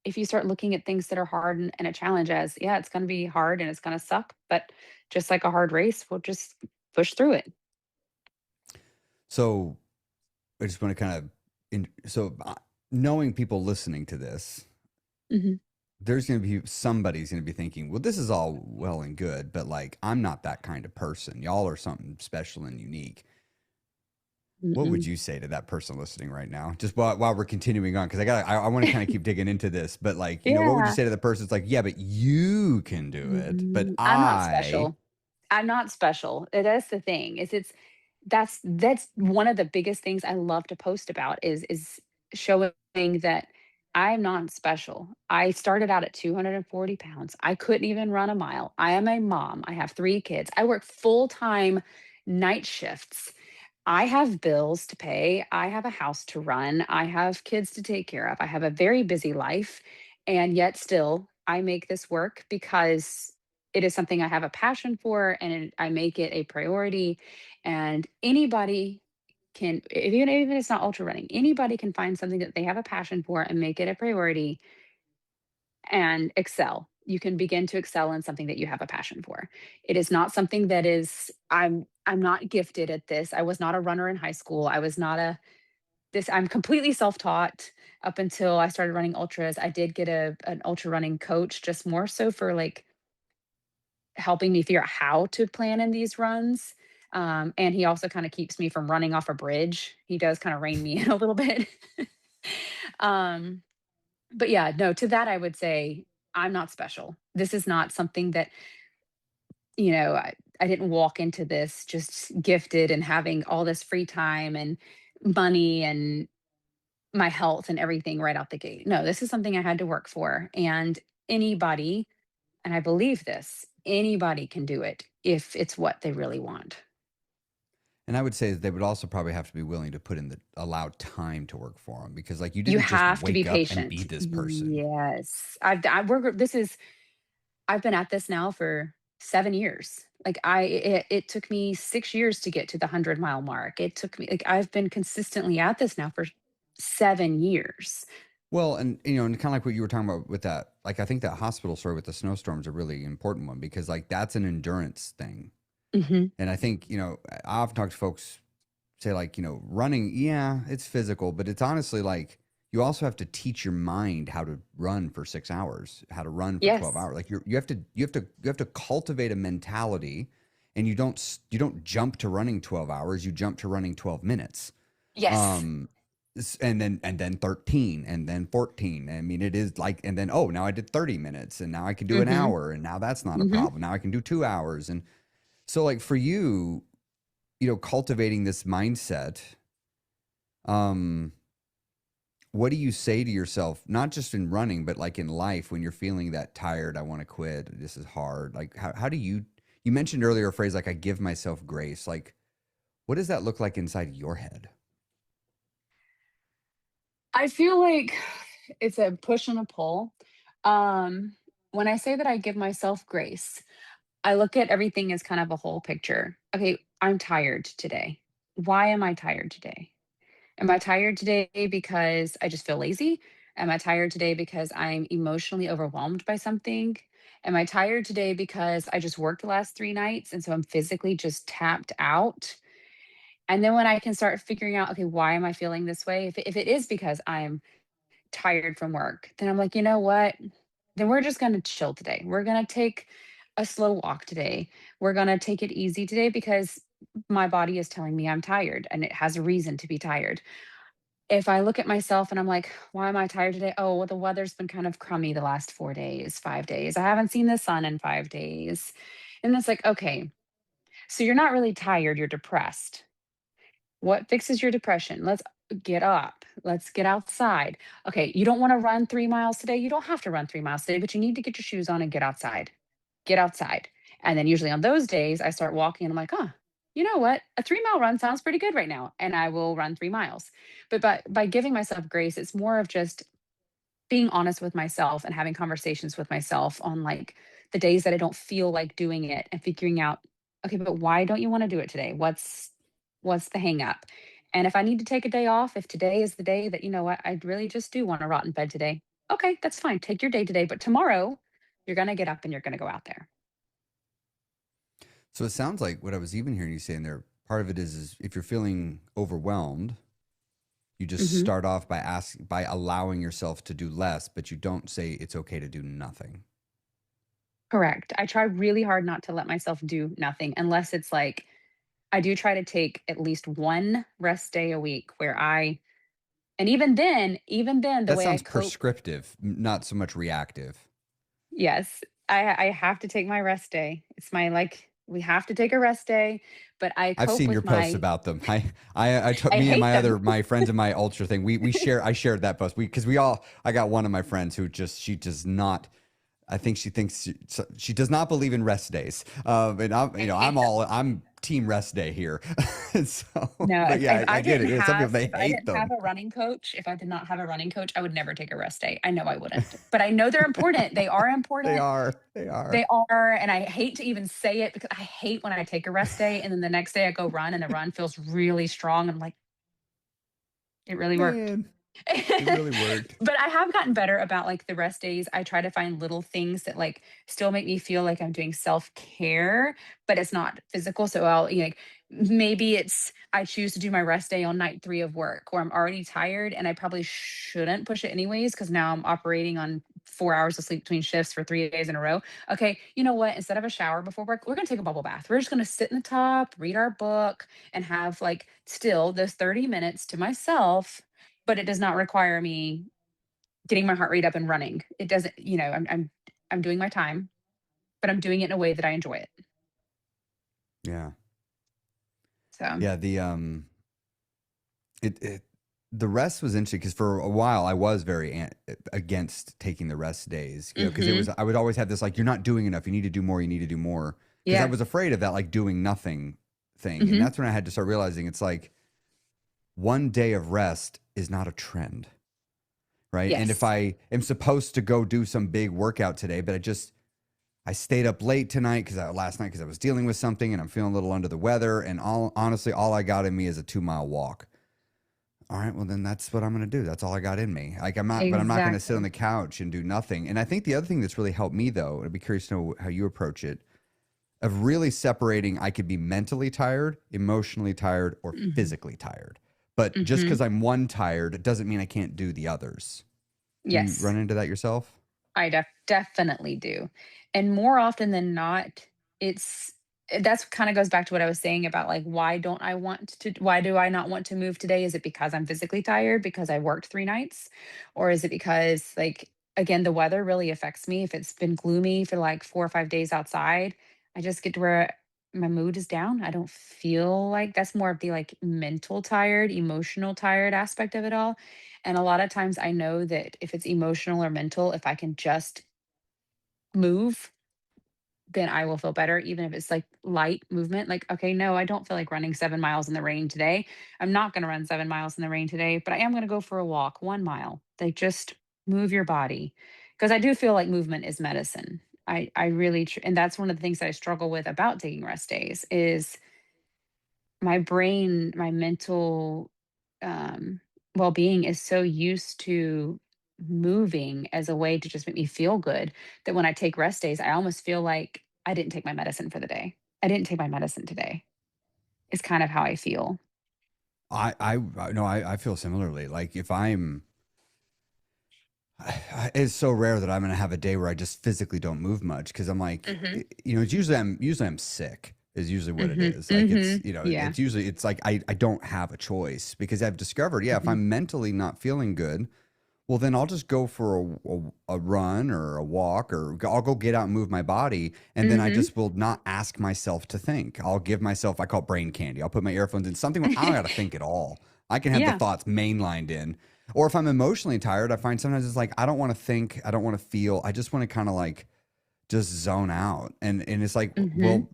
Speaker 2: If you start looking at things that are hard and a challenge as, yeah, it's going to be hard and it's going to suck, but just like a hard race, we'll just push through it.
Speaker 1: So I just want to kind of knowing people listening to this,
Speaker 2: Hmm.
Speaker 1: there's going to be somebody's going to be thinking, well, this is all well and good, but like I'm not that kind of person. Y'all are something special and unique. What would
Speaker 2: Mm-mm.
Speaker 1: you say to that person listening right now? Just while we're continuing on, because I want to kind of keep digging into this, but like, what would you
Speaker 2: Yeah.
Speaker 1: say to the person? It's like, yeah, but you can do it, but
Speaker 2: I'm not
Speaker 1: I,
Speaker 2: special. I'm not special. That's the thing. That's one of the biggest things I love to post about is showing that I'm not special. I started out at 240 pounds. I couldn't even run a mile. I am a mom. I have 3 kids. I work full-time night shifts. I have bills to pay. I have a house to run. I have kids to take care of. I have a very busy life. And yet, still, I make this work because it is something I have a passion for and I make it a priority. And anybody can, even if it's not ultra running, anybody can find something that they have a passion for and make it a priority and excel. You can begin to excel in something that you have a passion for. It is not something that is I'm not gifted at this. I was not a runner in high school. I was not a this I'm completely self-taught up until I started running ultras. I did get an ultra running coach just more so for like helping me figure out how to plan in these runs. And he also kind of keeps me from running off a bridge. He does kind of rein me in a little bit. um But yeah, no, to that I would say I'm not special. This is not something that, I didn't walk into this just gifted and having all this free time and money and my health and everything right out the gate. No, this is something I had to work for. And anybody, and I believe this, anybody can do it if it's what they really want.
Speaker 1: And I would say that they would also probably have to be willing to put in the allow time to work for them because like you
Speaker 2: You
Speaker 1: didn't just
Speaker 2: have to be
Speaker 1: wake up and be
Speaker 2: patient.
Speaker 1: this person.
Speaker 2: Yes. I've been at this now for 7 years. Like it took me 6 years to get to the 100-mile mark. It took me, like, I've been consistently at this now for 7 years.
Speaker 1: Well, and and kind of like what you were talking about with that, like I think that hospital story with the snowstorms a really important one because like that's an endurance thing.
Speaker 2: Hmm.
Speaker 1: And I think, I often talk to folks say like, running, yeah, it's physical, but it's honestly like you also have to teach your mind how to run for 6 hours, how to run for 12
Speaker 2: Yes.
Speaker 1: hours. Like you have to cultivate a mentality and you don't jump to running 12 hours, you jump to running 12 minutes.
Speaker 2: Yes.
Speaker 1: Um and then 13 and then 14. I mean, it is like, and then, oh, now I did 30 minutes and now I can do an
Speaker 2: Hmm.
Speaker 1: hour and now that's not a
Speaker 2: Hmm.
Speaker 1: problem. Now I can do 2 hours. And so like for you, cultivating this mindset, um, what do you say to yourself, not just in running, but like in life when you're feeling that tired, I want to quit, this is hard. Like how do you mentioned earlier a phrase like I give myself grace. Like what does that look like inside your head?
Speaker 2: I feel like it's a push and a pull. Um, when I say that I give myself grace, I look at everything as kind of a whole picture. Okay, I'm tired today. Why am I tired today? Am I tired today because I just feel lazy? Am I tired today because I'm emotionally overwhelmed by something? Am I tired today because I just worked the last 3 nights and so I'm physically just tapped out? And then when I can start figuring out, okay, why am I feeling this way? If it is because I'm tired from work, then I'm like, you know what? Then we're just going to chill today. We're going to take a slow walk today. We're going to take it easy today because my body is telling me I'm tired and it has a reason to be tired. If I look at myself and I'm like, why am I tired today? Oh, well, the weather's been kind of crummy the last 4 days, 5 days. I haven't seen the sun in 5 days. And it's like, okay, so you're not really tired, you're depressed. What fixes your depression? Let's get up. Let's get outside. Okay, you don't want to run 3 miles today. You don't have to run 3 miles today, but you need to get your shoes on and get outside. Get outside. And then usually on those days, I start walking and I'm like, oh, you know what? A 3 mile run sounds pretty good right now. And I will run 3 miles. But by giving myself grace, it's more of just being honest with myself and having conversations with myself on like the days that I don't feel like doing it and figuring out, okay, but why don't you want to do it today? What's the hang up? And if I need to take a day off, if today is the day that, you know what, I really just do want to rot in bed today. Okay, that's fine. Take your day today, but tomorrow you're going to get up and you're going to go out there.
Speaker 1: So it sounds like what I was even hearing you saying there, part of it is if you're feeling overwhelmed, you just
Speaker 2: Mhm.
Speaker 1: start off by allowing yourself to do less, but you don't say it's okay to do nothing.
Speaker 2: Correct. I try really hard not to let myself do nothing unless it's like I do try to take at least one rest day a week where and even then, the
Speaker 1: That
Speaker 2: way I
Speaker 1: sounds
Speaker 2: cope,
Speaker 1: prescriptive, not so much reactive.
Speaker 2: yes, I have to take my rest day. It's my, like, we have to take a rest day, but I
Speaker 1: I've
Speaker 2: cope
Speaker 1: seen your
Speaker 2: with
Speaker 1: posts
Speaker 2: my
Speaker 1: about them. I took
Speaker 2: I
Speaker 1: me and
Speaker 2: hate them.
Speaker 1: my friends in my ultra thing. I shared that post. Because I got one of my friends who she does not. I think she thinks she does not believe in rest days. And
Speaker 2: I hate them.
Speaker 1: I'm team rest day here. So,
Speaker 2: No,
Speaker 1: but yeah,
Speaker 2: if I
Speaker 1: I get it.
Speaker 2: didn't
Speaker 1: Yeah, some people
Speaker 2: have
Speaker 1: they
Speaker 2: if I
Speaker 1: hate
Speaker 2: didn't have
Speaker 1: them.
Speaker 2: a running coach, if I did not have a running coach, I would never take a rest day. I know I wouldn't, but I know they're important. They are
Speaker 1: They
Speaker 2: important.
Speaker 1: are. They are.
Speaker 2: They are, and I hate to even say it because I hate when I take a rest day and then the next day I go run and the run feels really strong. I'm like, it really worked.
Speaker 1: Man, it really worked.
Speaker 2: But I have gotten better about like the rest days. I try to find little things that like still make me feel like I'm doing self-care, but it's not physical. So like maybe it's I choose to do my rest day on night 3 of work where I'm already tired and I probably shouldn't push it anyways because now I'm operating on 4 hours of sleep between shifts for 3 days in a row. Okay, you know what? Instead of a shower before work, we're gonna take a bubble bath. We're just gonna sit in the top, read our book, and have like still those 30 minutes to myself, but it does not require me getting my heart rate up and running. It doesn't, I'm doing my time, but I'm doing it in a way that I enjoy it.
Speaker 1: Yeah.
Speaker 2: So,
Speaker 1: Yeah. It the rest was interesting because for a while I was very against taking the rest days, because it was,
Speaker 2: mhm.
Speaker 1: I would always have this like, you're not doing enough. You need to do more. You need to do more. Because I
Speaker 2: Yeah.
Speaker 1: was afraid of that, like doing nothing thing. And
Speaker 2: Mhm.
Speaker 1: that's when I had to start realizing it's like one day of rest is not a trend. Right. And if
Speaker 2: Yes.
Speaker 1: I am supposed to go do some big workout today, but I stayed up late tonight last night because I was dealing with something and I'm feeling a little under the weather. And honestly, all I got in me is a 2 mile walk. All right, well then that's what I'm going to do. That's all I got in me. Like but I'm not going to sit on
Speaker 2: Exactly.
Speaker 1: the couch and do nothing. And I think the other thing that's really helped me though, I'd be curious to know how you approach it, of really separating, I could be mentally tired, emotionally tired, or
Speaker 2: Mhm.
Speaker 1: physically tired. But just because
Speaker 2: Mhm.
Speaker 1: I'm one tired, it doesn't mean I can't do the others. Do you run
Speaker 2: Yes.
Speaker 1: into that yourself?
Speaker 2: I definitely do. And more often than not, it's that's kind of goes back to what I was saying about like why do I not want to move today? Is it because I'm physically tired because I worked 3 nights? Or is it because like again the weather really affects me? If it's been gloomy for like 4 or 5 days outside, I just get to where my mood is down. I don't feel like that's more of the like mental tired, emotional tired aspect of it all. And a lot of times I know that if it's emotional or mental, if I can just move, then I will feel better, even if it's like light movement. Like, okay, no, I don't feel like running 7 miles in the rain today. I'm not going to run 7 miles in the rain today, but I am going to go for a walk, 1 mile. Like, just move your body. Because I do feel like movement is medicine. I really, and that's one of the things that I struggle with about taking rest days is my brain, my mental um, well-being is so used to moving as a way to just make me feel good that when I take rest days, I almost feel like I didn't take my medicine for the day. I didn't take my medicine today. Is kind of how I feel.
Speaker 1: No, I feel similarly. Like if it's so rare that I'm going to have a day where I just physically don't move much because I'm like,
Speaker 2: Mhm.
Speaker 1: it's usually I'm sick is usually what it
Speaker 2: Mhm.
Speaker 1: is. Like
Speaker 2: Mhm. Yeah.
Speaker 1: it's like I don't have a choice because I've discovered, yeah, if
Speaker 2: Mhm.
Speaker 1: I'm mentally not feeling good, well, then I'll just go for a run or a walk, or I'll go get out and move my body. And then I
Speaker 2: Mhm.
Speaker 1: just will not ask myself to think. I'll give myself, I call it brain candy. I'll put my earphones in something where I don't got to think at all. I can have the
Speaker 2: Yeah.
Speaker 1: thoughts mainlined in. Or if I'm emotionally tired, I find sometimes it's like, I don't want to think. I don't want to feel. I just want to kind of like just zone out. And it's like,
Speaker 2: Mhm.
Speaker 1: well,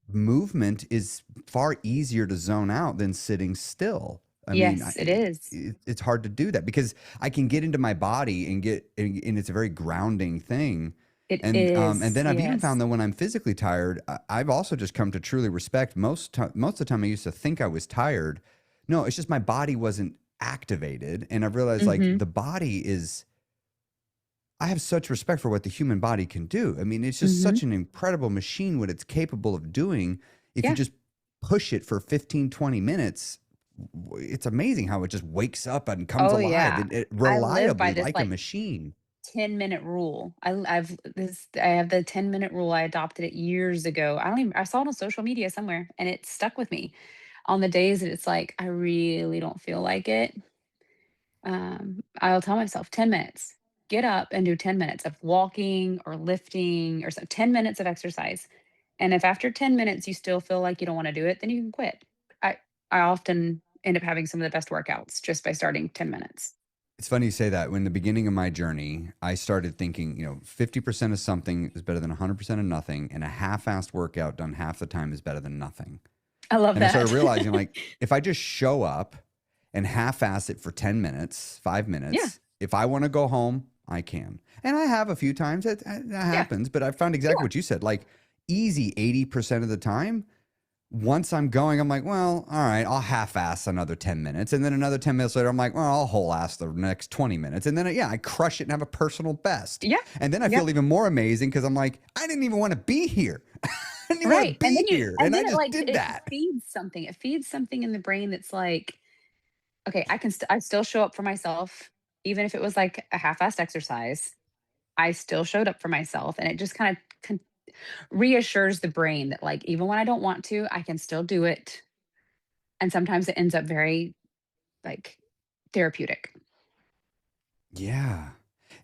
Speaker 1: movement is far easier to zone out than sitting still. I mean,
Speaker 2: Yes, it is.
Speaker 1: it's hard to do that because I can get into my body and it's a very grounding thing.
Speaker 2: It
Speaker 1: And
Speaker 2: is.
Speaker 1: then I've even
Speaker 2: Yes.
Speaker 1: found that when I'm physically tired, I've also just come to truly respect most of the time I used to think I was tired. No, it's just my body wasn't activated. And I've realized like
Speaker 2: Mhm.
Speaker 1: the body is, I have such respect for what the human body can do. I mean, it's just
Speaker 2: Mhm.
Speaker 1: such an incredible machine what it's capable of doing. If you
Speaker 2: Yeah.
Speaker 1: just push it for 15, 20 minutes, it's amazing how it just wakes up and comes
Speaker 2: Oh
Speaker 1: alive
Speaker 2: yeah.
Speaker 1: and it
Speaker 2: I live by
Speaker 1: reliably
Speaker 2: this
Speaker 1: like a
Speaker 2: like
Speaker 1: machine.
Speaker 2: 10-minute rule. I have the 10-minute rule. I adopted it years ago. I saw it on social media somewhere and it stuck with me. On the days that it's like I really don't feel like it, I'll tell myself 10 minutes. Get up and do 10 minutes of walking or lifting or 10 minutes of exercise. And if after 10 minutes you still feel like you don't want to do it, then you can quit. I I often end up having some of the best workouts just by starting 10 minutes.
Speaker 1: It's funny you say that. When the beginning of my journey, I started thinking, 50% of something is better than 100% of nothing, and a half-assed workout done half the time is better than nothing.
Speaker 2: I love
Speaker 1: And I started
Speaker 2: that.
Speaker 1: realizing, like, if I just show up and half-ass it for 10 minutes, 5
Speaker 2: Yeah.
Speaker 1: minutes, if I want to go home, I can. And I have a few times that
Speaker 2: Yeah.
Speaker 1: happens, but I found exactly
Speaker 2: Sure.
Speaker 1: what you said. Like, easy 80% of the time, once I'm going, I'm like, well, all right, I'll half-ass another 10 minutes. And then another 10 minutes later, I'm like, well, I'll whole-ass the next 20 minutes. And then, yeah, I crush it and have a personal best.
Speaker 2: Yeah.
Speaker 1: And then I
Speaker 2: Yep.
Speaker 1: feel even more amazing because I'm like, I didn't even want to be here. I didn't even want to
Speaker 2: Right.
Speaker 1: be here. And I
Speaker 2: It
Speaker 1: just
Speaker 2: like
Speaker 1: did
Speaker 2: it
Speaker 1: that.
Speaker 2: feeds something. It feeds something in the brain that's like, okay, I still show up for myself, even if it was like a half-assed exercise. I still showed up for myself, and it just kind of reassures the brain that like even when I don't want to, I can still do it. And sometimes it ends up very like therapeutic.
Speaker 1: Yeah.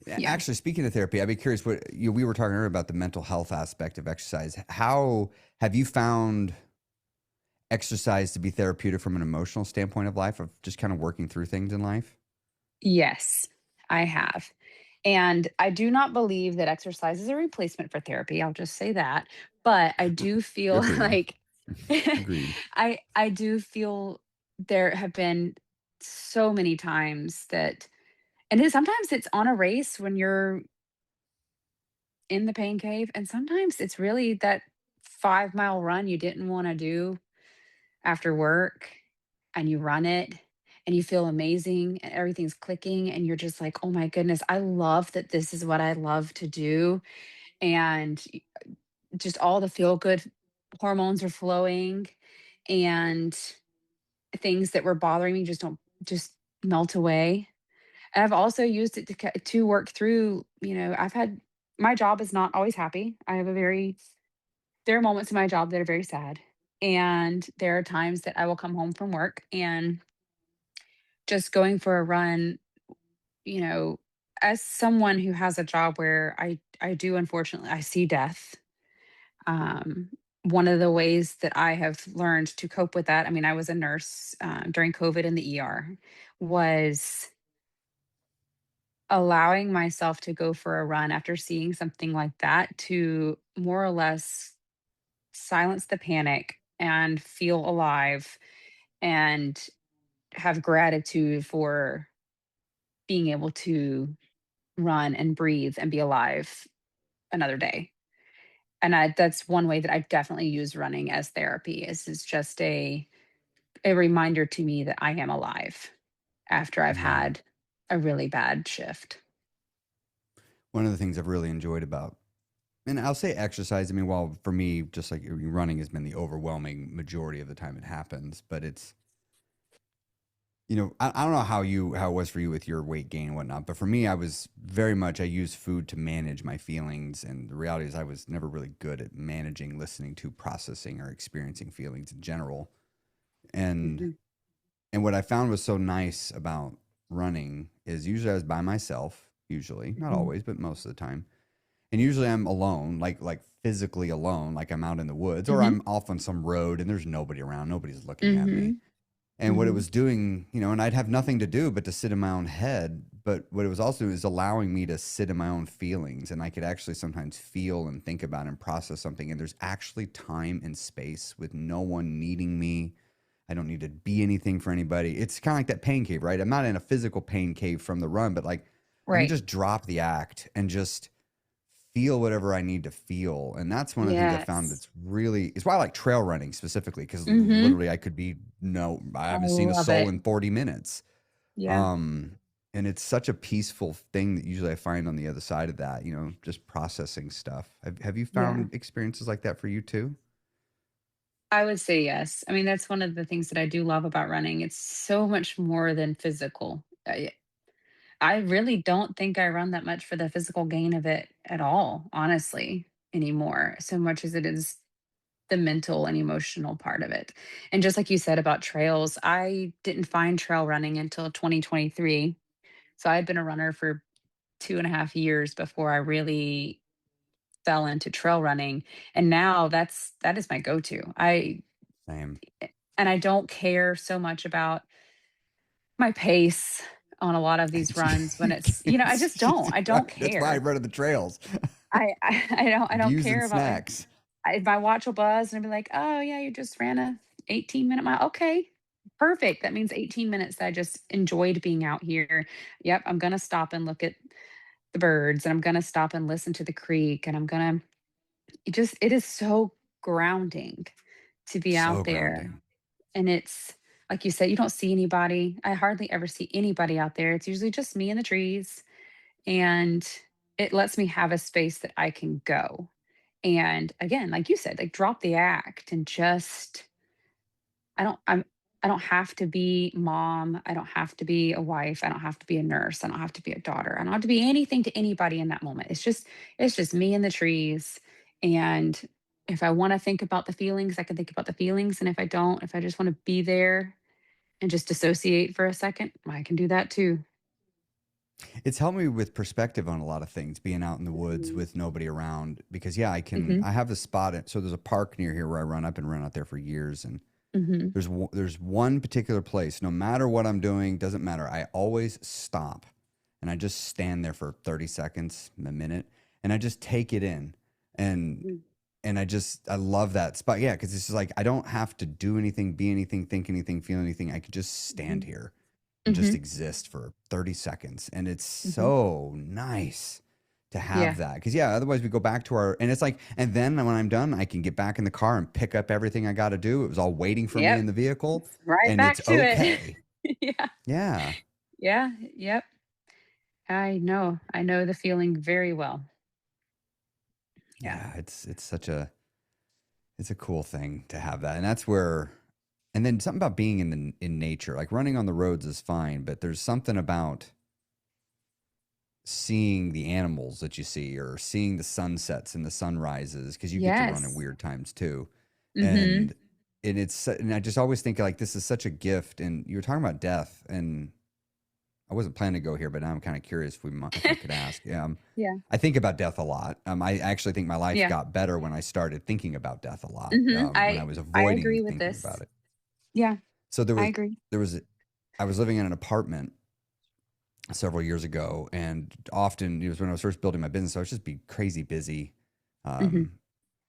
Speaker 2: Yeah.
Speaker 1: Actually, speaking of therapy, I'd be curious what we were talking earlier about the mental health aspect of exercise. How have you found exercise to be therapeutic from an emotional standpoint of life, of just kind of working through things in life?
Speaker 2: Yes, I have. And I do not believe that exercise is a replacement for therapy. I'll just say that. But I do feel
Speaker 1: Agreed.
Speaker 2: like
Speaker 1: Agreed.
Speaker 2: I do feel there have been so many times that, and then sometimes it's on a race when you're in the pain cave, and sometimes it's really that 5-mile run you didn't want to do after work, and you run it and you feel amazing and everything's clicking and you're just like, "Oh my goodness, I love that this is what I love to do." And just all the feel good hormones are flowing, and things that were bothering me just don't just melt away. And I've also used it to work through, I've had my job is not always happy. There are moments in my job that are very sad. And there are times that I will come home from work and just going for a run, you know, as someone who has a job where I do, unfortunately, I see death. Um, One of the ways that I have learned to cope with that, I mean, I was a nurse during COVID in the ER, was allowing myself to go for a run after seeing something like that to more or less silence the panic and feel alive and have gratitude for being able to run and breathe and be alive another day. And that's one way that I definitely use running as therapy is just a reminder to me that I am alive after I've
Speaker 1: Yeah.
Speaker 2: had a really bad shift.
Speaker 1: One of the things I've really enjoyed about, and I'll say exercise. I mean, while for me, just like running has been the overwhelming majority of the time it happens, but it's, I don't know how it was for you with your weight gain and whatnot, but for me, I was very much, I used food to manage my feelings. And the reality is I was never really good at managing, listening to, processing, or experiencing feelings in general. And,
Speaker 2: Mhm.
Speaker 1: and what I found was so nice about running is usually I was by myself, usually, not
Speaker 2: Mhm.
Speaker 1: always, but most of the time. And usually I'm alone, like physically alone, like I'm out in the woods or
Speaker 2: Mhm.
Speaker 1: I'm off on some road and there's nobody around, nobody's looking at me.
Speaker 2: Mhm.
Speaker 1: And what it
Speaker 2: Mhm.
Speaker 1: was doing, and I'd have nothing to do but to sit in my own head. But what it was also is allowing me to sit in my own feelings. And I could actually sometimes feel and think about and process something. And there's actually time and space with no one needing me. I don't need to be anything for anybody. It's kind of like that pain cave, right? I'm not in a physical pain cave from the run, but like I can
Speaker 2: Right.
Speaker 1: just drop the act and just feel whatever I need to feel. And that's one of the things I found
Speaker 2: Yes.
Speaker 1: that's really, it's why I like trail running specifically, because
Speaker 2: Mhm.
Speaker 1: literally I could be, no, I
Speaker 2: I
Speaker 1: haven't seen a
Speaker 2: love
Speaker 1: soul
Speaker 2: it.
Speaker 1: in 40 minutes.
Speaker 2: Yeah.
Speaker 1: Um, and it's such a peaceful thing that usually I find on the other side of that, just processing stuff. Have you
Speaker 2: Yeah.
Speaker 1: found experiences like that for you too?
Speaker 2: I would say yes. I mean, that's one of the things that I do love about running. It's so much more than physical. I really don't think I run that much for the physical gain of it at all, honestly, anymore, so much as it is the mental and emotional part of it. And just like you said about trails, I didn't find trail running until 2023. So I had been a runner for 2.5 years before I really fell into trail running. And now that is my go-to.
Speaker 1: Same.
Speaker 2: And I don't care so much about my pace on a lot of these runs when I just don't. I don't
Speaker 1: That's why I
Speaker 2: care.
Speaker 1: run the trails.
Speaker 2: I don't
Speaker 1: Views
Speaker 2: care
Speaker 1: and
Speaker 2: about
Speaker 1: snacks.
Speaker 2: if my watch will buzz and I'll be like, "Oh, yeah, you just ran a 18-minute mile." Okay, perfect. That means 18 minutes that I just enjoyed being out here. Yep, I'm gonna stop and look at the birds, and I'm gonna stop and listen to the creek, and it is so grounding to be
Speaker 1: So
Speaker 2: out there.
Speaker 1: grounding.
Speaker 2: And it's like you said, you don't see anybody. I hardly ever see anybody out there. It's usually just me and the trees, and it lets me have a space that I can go. And again, like you said, like drop the act and just I don't I'm I don't have to be mom, I don't have to be a wife, I don't have to be a nurse, I don't have to be a daughter. I don't have to be anything to anybody in that moment. It's just me and the trees. And if I want to think about the feelings, I can think about the feelings. And if I don't, if I just want to be there and just dissociate for a second, I can do that too.
Speaker 1: It's helped me with perspective on a lot of things, being out in the woods
Speaker 2: Mhm.
Speaker 1: with nobody around. Because yeah,
Speaker 2: Mhm.
Speaker 1: I have a spot. So there's a park near here where I run. I've been running out there for years, and
Speaker 2: Mhm.
Speaker 1: there's one particular place. No matter what I'm doing, doesn't matter. I always stop, and I just stand there for 30 seconds, a minute, and I just take it in, and
Speaker 2: Mm.
Speaker 1: I love that spot. Yeah, because it's just like I don't have to do anything, be anything, think anything, feel anything. I could just stand
Speaker 2: Mhm.
Speaker 1: here and just
Speaker 2: Mhm.
Speaker 1: exist for 30 seconds. And it's
Speaker 2: Mhm.
Speaker 1: so nice to have
Speaker 2: Yeah.
Speaker 1: that. Because, yeah, otherwise we go back to and it's like, and then when I'm done, I can get back in the car and pick up everything I got to do. It was all waiting for me
Speaker 2: Yep.
Speaker 1: in the vehicle,
Speaker 2: It's right
Speaker 1: and it's
Speaker 2: back to it.
Speaker 1: okay.
Speaker 2: Yeah.
Speaker 1: Yeah.
Speaker 2: Yeah. Yep. I know. I know the feeling very well. Yeah.
Speaker 1: Yeah. It's such it's a cool thing to have that. And that's where, and then something about being in nature, like running on the roads is fine, but there's something about seeing the animals that you see or seeing the sunsets and the sunrises because you get to run at
Speaker 2: Yes.
Speaker 1: weird times too.
Speaker 2: Mhm.
Speaker 1: And and I just always think like this is such a gift. And you were talking about death, and I wasn't planning to go here, but now I'm kind of curious if I could ask.
Speaker 2: Yeah.
Speaker 1: I think about death a lot. I actually think my life
Speaker 2: Yeah.
Speaker 1: got better when I started thinking about death a lot.
Speaker 2: Mhm.
Speaker 1: When I was
Speaker 2: I
Speaker 1: avoiding
Speaker 2: agree with
Speaker 1: thinking
Speaker 2: this.
Speaker 1: about it.
Speaker 2: Yeah.
Speaker 1: So
Speaker 2: I agree.
Speaker 1: there was I was living in an apartment several years ago, and often it was when I was first building my business. I was just be crazy busy,
Speaker 2: Mhm.
Speaker 1: um,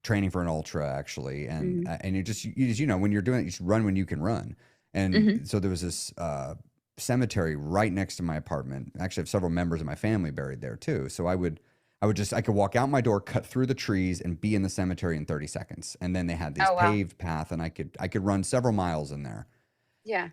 Speaker 1: training for an ultra actually,
Speaker 2: Mhm.
Speaker 1: and you know when you're doing it, you just run when you can run. And
Speaker 2: Mhm.
Speaker 1: so there was this cemetery right next to my apartment. Actually, I have several members of my family buried there too. So I could walk out my door, cut through the trees, and be in the cemetery in 30 seconds. And then they had this
Speaker 2: Oh, wow.
Speaker 1: paved path, and I could run several miles in there.
Speaker 2: Yeah.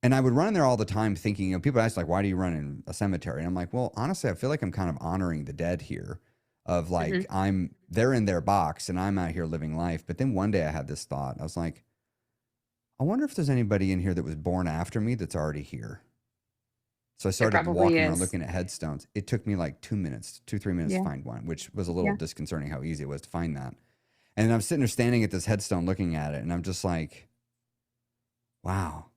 Speaker 1: And I would run in there all the time thinking, people ask like, why do you run in a cemetery? And I'm like, well, honestly, I feel like I'm kind of honoring the dead here of like,
Speaker 2: Mhm.
Speaker 1: they're in their box and I'm out here living life. But then one day I had this thought. I was like, I wonder if there's anybody in here that was born after me that's already here. So I
Speaker 2: There
Speaker 1: started
Speaker 2: probably
Speaker 1: walking around
Speaker 2: is.
Speaker 1: looking at headstones. It took me like 3 minutes to
Speaker 2: Yeah.
Speaker 1: find one, which was a little
Speaker 2: Yeah.
Speaker 1: disconcerting how easy it was to find that. And I'm sitting there standing at this headstone looking at it. And I'm just like, wow,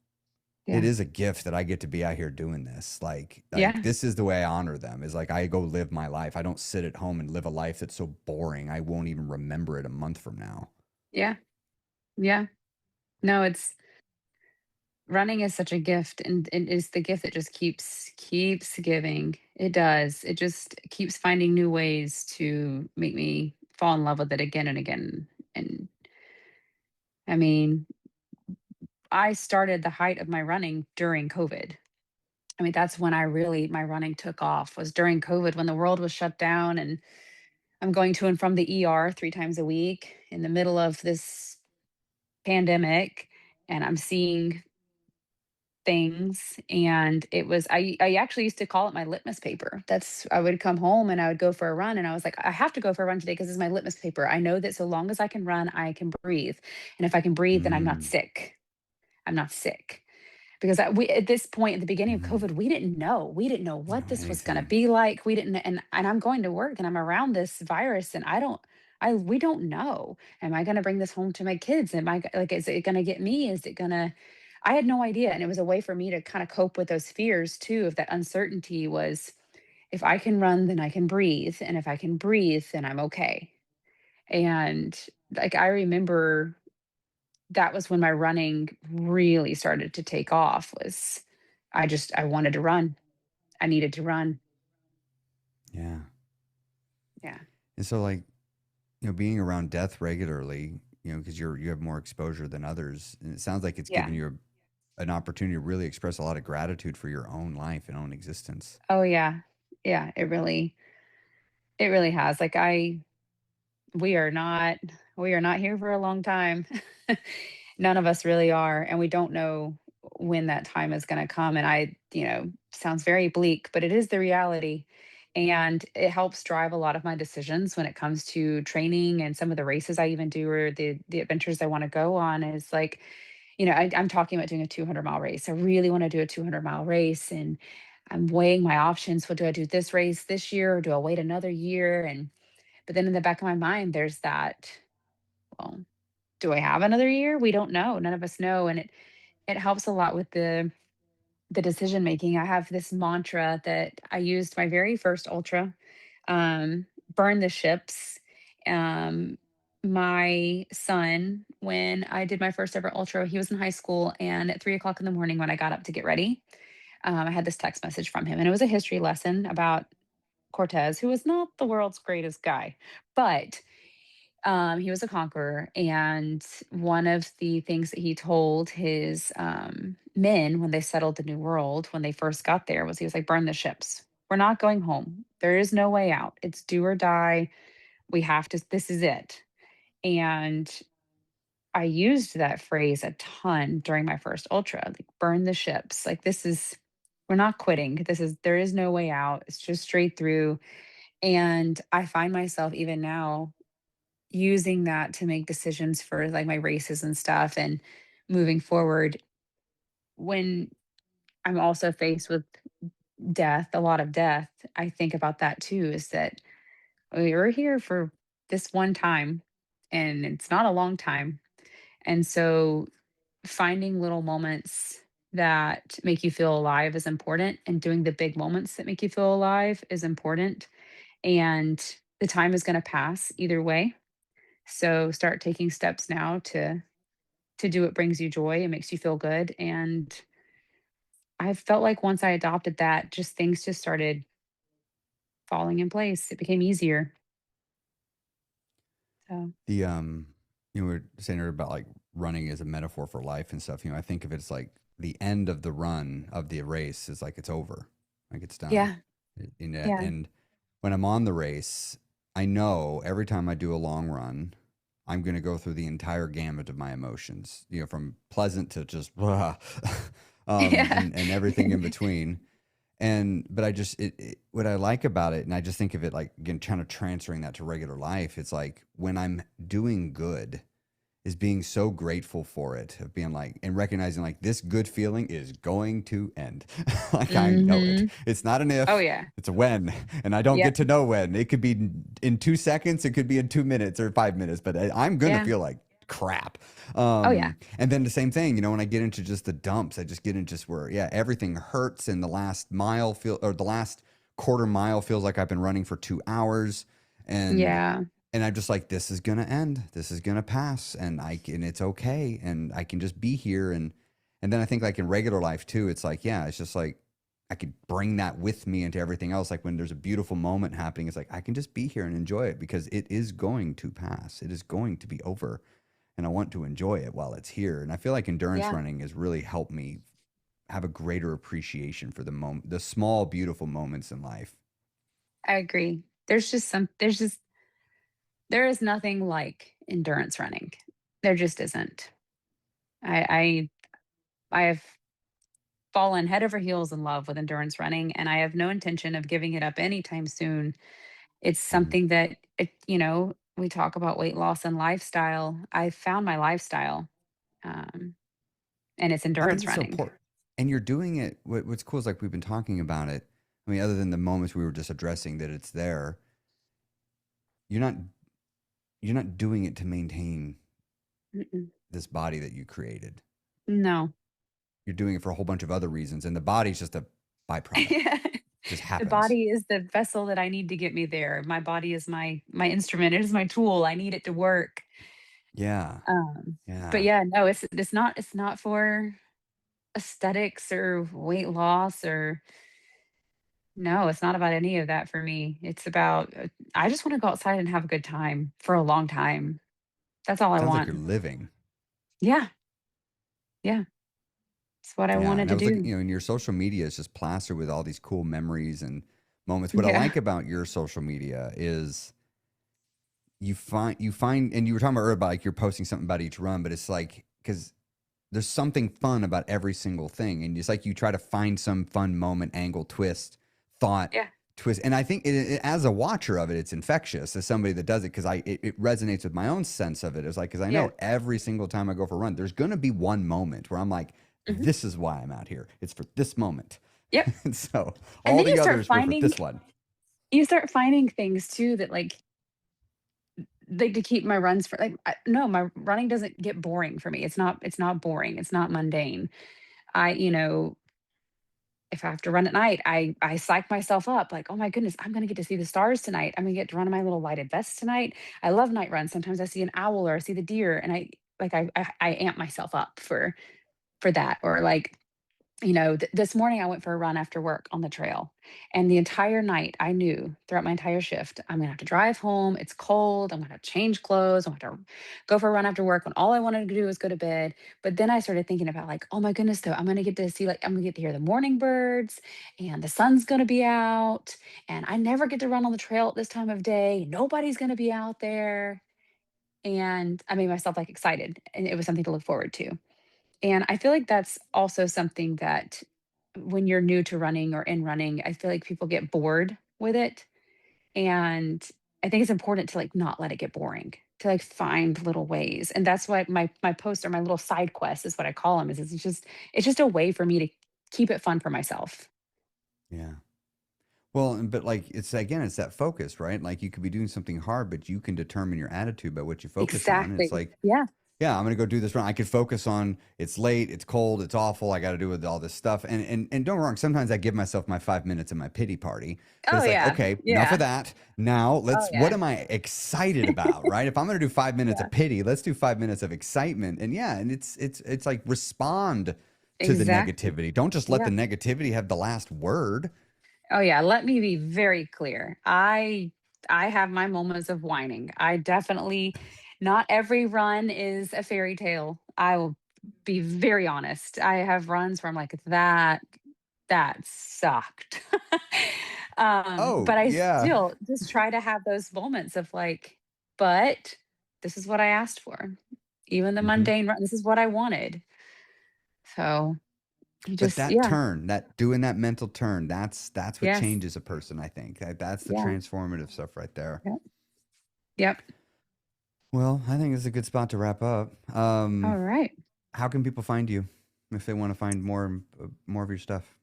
Speaker 1: it
Speaker 2: Yeah.
Speaker 1: is a gift that I get to be out here doing this. Like
Speaker 2: Yeah.
Speaker 1: this is the way I honor them. Is like I go live my life. I don't sit at home and live a life that's so boring. I won't even remember it a month from now.
Speaker 2: Yeah. Yeah. No, it's running is such a gift, and it is the gift that just keeps giving. It does. It just keeps finding new ways to make me fall in love with it again and again. And I mean, I started the height of my running during COVID. I mean, that's when I really my running took off was during COVID when the world was shut down and I'm going to and from the ER 3 times a week in the middle of this pandemic, and I'm seeing things, and it was I actually used to call it my litmus paper. That's I would come home and I would go for a run, and I was like, "I have to go for a run today because this is my litmus paper. I know that so long as I can run, I can breathe, and if I can breathe, then I'm not
Speaker 1: Mm,
Speaker 2: sick. I'm not sick." Because we at this point at the beginning of
Speaker 1: mm,
Speaker 2: COVID, we didn't know. We didn't know
Speaker 1: you
Speaker 2: what
Speaker 1: know
Speaker 2: this was gonna
Speaker 1: anything?
Speaker 2: be like. We didn't and I'm going to work and I'm around this virus and I we don't know. Am I gonna bring this home to my kids? Am like is it gonna get me? Is it gonna I had no idea. And it was a way for me to kind of cope with those fears too, of that uncertainty was if I can run, then I can breathe. And if I can breathe, then I'm okay. And like I remember that was when my running really started to take off was I wanted to run. I needed to run.
Speaker 1: Yeah.
Speaker 2: Yeah.
Speaker 1: And so like, being around death regularly, because you have more exposure than others, and it sounds like it's
Speaker 2: Yeah.
Speaker 1: given you an opportunity to really express a lot of gratitude for your own life and own existence.
Speaker 2: Oh yeah. Yeah, it really has. Like we are not we are not here for a long time. None of us really are, and we don't know when that time is going to come. And sounds very bleak, but it is the reality. And it helps drive a lot of my decisions when it comes to training and some of the races I even do or the adventures I want to go on is like, I'm talking about doing a 200-mile race. I really want to do a 200-mile race and I'm weighing my options. What do I do this race this year or do I wait another year? And but then in the back of my mind, there's that, well, do I have another year? We don't know. None of us know. And it helps a lot with the the decision making, I have this mantra that I used my very first ultra, um, burn the ships. Um, my son, when I did my first ever ultra, he was in high school, and at 3 o'clock in the morning when I got up to get ready, I had this text message from him, and it was a history lesson about Cortez, who was not the world's greatest guy, but he was a conqueror. And one of the things that he told his men when they settled the New World, when they first got there, was he was like, burn the ships. We're not going home. There is no way out. It's do or die. We have to, this is it. And I used that phrase a ton during my first ultra, like burn the ships. Like, this is, we're not quitting. There is no way out. It's just straight through. And I find myself even now using that to make decisions for like my races and stuff and moving forward when I'm also faced with death, a lot of death. I think about that too, is that we are here for this one time and it's not a long time. And so finding little moments that make you feel alive is important, and doing the big moments that make you feel alive is important. And the time is going to pass either way. So start taking steps now to do what brings you joy and makes you feel good. And I felt like once I adopted that, just things just started falling in place. It became easier. So
Speaker 1: The we were saying earlier about like running as a metaphor for life and stuff. I think of it as like the end of the run of the race is like it's over, like it's done.
Speaker 2: yeah, yeah,
Speaker 1: And when I'm on the race, I know every time I do a long run, I'm going to go through the entire gamut of my emotions, from pleasant to just blah,
Speaker 2: yeah,
Speaker 1: and everything in between. But I just, what I like about it, and I just think of it like, again, kind of transferring that to regular life. It's like when I'm doing good, is being so grateful for it, of being like, and recognizing like this good feeling is going to end. Like I know it.
Speaker 2: hmm.
Speaker 1: It's not an
Speaker 2: Oh
Speaker 1: if,
Speaker 2: yeah,
Speaker 1: it's a when. And I don't
Speaker 2: yep,
Speaker 1: get to know when. It could be in 2 seconds, it could be in 2 minutes or 5 minutes, but I'm going to
Speaker 2: yeah,
Speaker 1: feel like crap.
Speaker 2: oh yeah,
Speaker 1: And then the same thing, when I get into just the dumps, I just get into just where, yeah, everything hurts. And the last mile or the last quarter mile feels like I've been running for 2 hours. And
Speaker 2: yeah,
Speaker 1: I'm just like, this is gonna end. This is gonna pass, and it's okay, and I can just be here. And then I think like in regular life too, it's like, yeah, it's just like I could bring that with me into everything else. Like when there's a beautiful moment happening, it's like I can just be here and enjoy it because it is going to pass. It is going to be over, and I want to enjoy it while it's here. And I feel like endurance
Speaker 2: yeah.
Speaker 1: running has really helped me have a greater appreciation for the moment, the small, beautiful moments in life.
Speaker 2: I agree. There is nothing like endurance running. There just isn't. I have fallen head over heels in love with endurance running, and I have no intention of giving it up anytime soon. It's
Speaker 1: Mhm.
Speaker 2: something that we talk about weight loss and lifestyle. I found my lifestyle, um, and it's
Speaker 1: I think
Speaker 2: endurance
Speaker 1: it's so
Speaker 2: running.
Speaker 1: important. And you're doing it. What's cool is like we've been talking about it. I mean, other than the moments we were just addressing that it's there, you're not you're not doing it to maintain
Speaker 2: Mm-mm.
Speaker 1: this body that you created.
Speaker 2: No.
Speaker 1: You're doing it for a whole bunch of other reasons, and the body's just a byproduct. It just
Speaker 2: The
Speaker 1: happens.
Speaker 2: body is the vessel that I need to get me there. My body is my instrument. It is my tool. I need it to work.
Speaker 1: Yeah,
Speaker 2: But
Speaker 1: yeah.
Speaker 2: yeah, no, it's not for aesthetics or weight loss or no, it's not about any of that for me. It's about I just want to go outside and have a good time for a long time. That's all I
Speaker 1: Sounds like you're
Speaker 2: want.
Speaker 1: living.
Speaker 2: Yeah, yeah. It's what I
Speaker 1: Yeah,
Speaker 2: wanted
Speaker 1: and I
Speaker 2: to
Speaker 1: was looking,
Speaker 2: do.
Speaker 1: and your social media is just plastered with all these cool memories and moments. What I
Speaker 2: Yeah.
Speaker 1: like about your social media is you find, and you were talking about earlier about like you're posting something about each run, but it's like because there's something fun about every single thing, and it's like you try to find some fun moment, angle, twist, thought,
Speaker 2: Yeah.
Speaker 1: twist. And I think as a watcher of it, it's infectious as somebody that does it because it resonates with my own sense of it. It's like because I
Speaker 2: Yeah.
Speaker 1: know every single time I go for a run, there's gonna be one moment where I'm like,
Speaker 2: Mhm.
Speaker 1: this is why I'm out here. It's for this moment.
Speaker 2: Yep.
Speaker 1: And so
Speaker 2: And
Speaker 1: all
Speaker 2: then
Speaker 1: the others were for this one.
Speaker 2: you start finding things too that like to keep my runs for like no, my running doesn't get boring for me. It's not boring. It's not mundane. I, if I have to run at night, I psych myself up like, oh my goodness, I'm gonna get to see the stars tonight. I'm gonna get to run in my little lighted vest tonight. I love night runs. Sometimes I see an owl or I see the deer, and I amp myself up for that. Or like, this morning I went for a run after work on the trail. And the entire night, I knew throughout my entire shift, I'm going to have to drive home. It's cold. I'm going to have to change clothes. I'm going to go for a run after work when all I wanted to do was go to bed. But then I started thinking about, like, oh my goodness, though, I'm going to get to see, like, I'm going to get to hear the morning birds and the sun's going to be out. And I never get to run on the trail at this time of day. Nobody's going to be out there. And I made myself like excited, and it was something to look forward to. And I feel like that's also something that when you're new to running or in running, I feel like people get bored with it. And I think it's important to like not let it get boring, to like find little ways. And that's why my post or my little side quest is what I call them, is it's just a way for me to keep it fun for myself.
Speaker 1: Yeah. Well, but like it's again, it's that focus, right? Like you could be doing something hard, but you can determine your attitude by what you focus on. It's
Speaker 2: Exactly.
Speaker 1: like,
Speaker 2: Yeah.
Speaker 1: yeah, I'm gonna go do this run. I could focus on it's late, it's cold, it's awful. I got to do with all this stuff. And don't get me wrong. Sometimes I give myself my 5 minutes of my pity party because
Speaker 2: Oh
Speaker 1: it's like,
Speaker 2: yeah.
Speaker 1: okay, enough of
Speaker 2: Yeah.
Speaker 1: that. Now
Speaker 2: Oh
Speaker 1: let's. What
Speaker 2: yeah.
Speaker 1: am I excited about, right? If I'm gonna do 5 minutes
Speaker 2: Yeah.
Speaker 1: of pity, let's do 5 minutes of excitement. And yeah, and it's like respond to the
Speaker 2: Exactly.
Speaker 1: negativity. Don't just let
Speaker 2: Yeah.
Speaker 1: the negativity have the last word.
Speaker 2: Oh yeah, let me be very clear. I have my moments of whining. I definitely, not every run is a fairy tale. I will be very honest. I have runs where I'm like, that sucked.
Speaker 1: Oh
Speaker 2: But I
Speaker 1: yeah.
Speaker 2: still just try to have those moments of like, but this is what I asked for. Even the
Speaker 1: Hmm.
Speaker 2: mundane run, this is what I wanted. So you
Speaker 1: But
Speaker 2: just,
Speaker 1: that
Speaker 2: yeah,
Speaker 1: turn, that doing that mental turn, that's what
Speaker 2: yes,
Speaker 1: changes a person, I think. That's the
Speaker 2: yeah,
Speaker 1: transformative stuff right there.
Speaker 2: yep, yep.
Speaker 1: Well, I think it's a good spot to wrap up.
Speaker 2: All right.
Speaker 1: How can people find you if they want to find more of your stuff?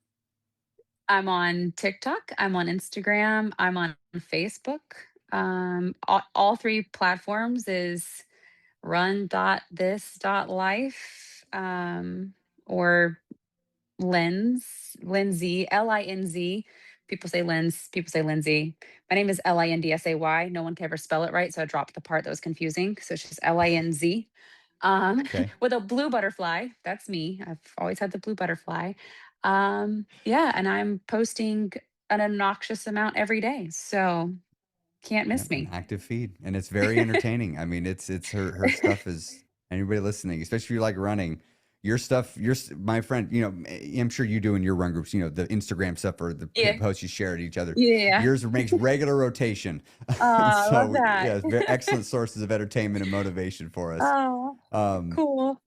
Speaker 2: I'm on TikTok, I'm on Instagram, I'm on Facebook. All three platforms is Run.this.life, or Lindsay, Linz. People say Linz, people say Lindsay. My name is Lindsay. No one can ever spell it right, so I dropped the part that was confusing. So it's just Linz.
Speaker 1: Okay.
Speaker 2: With a blue butterfly. That's me. I've always had the blue butterfly. Yeah, and I'm posting an obnoxious amount every day. So can't
Speaker 1: Yep,
Speaker 2: miss
Speaker 1: an
Speaker 2: me.
Speaker 1: active feed, and it's very entertaining. I mean, it's her stuff is anybody listening, especially if you like running. Your stuff, my friend, I'm sure you do in your run groups. The Instagram stuff or the
Speaker 2: Yeah.
Speaker 1: posts you share to each other.
Speaker 2: Yeah.
Speaker 1: Yours makes regular rotation,
Speaker 2: I love
Speaker 1: so
Speaker 2: that.
Speaker 1: yeah, it's very excellent sources of entertainment and motivation for us.
Speaker 2: Oh,
Speaker 1: Um,
Speaker 2: cool.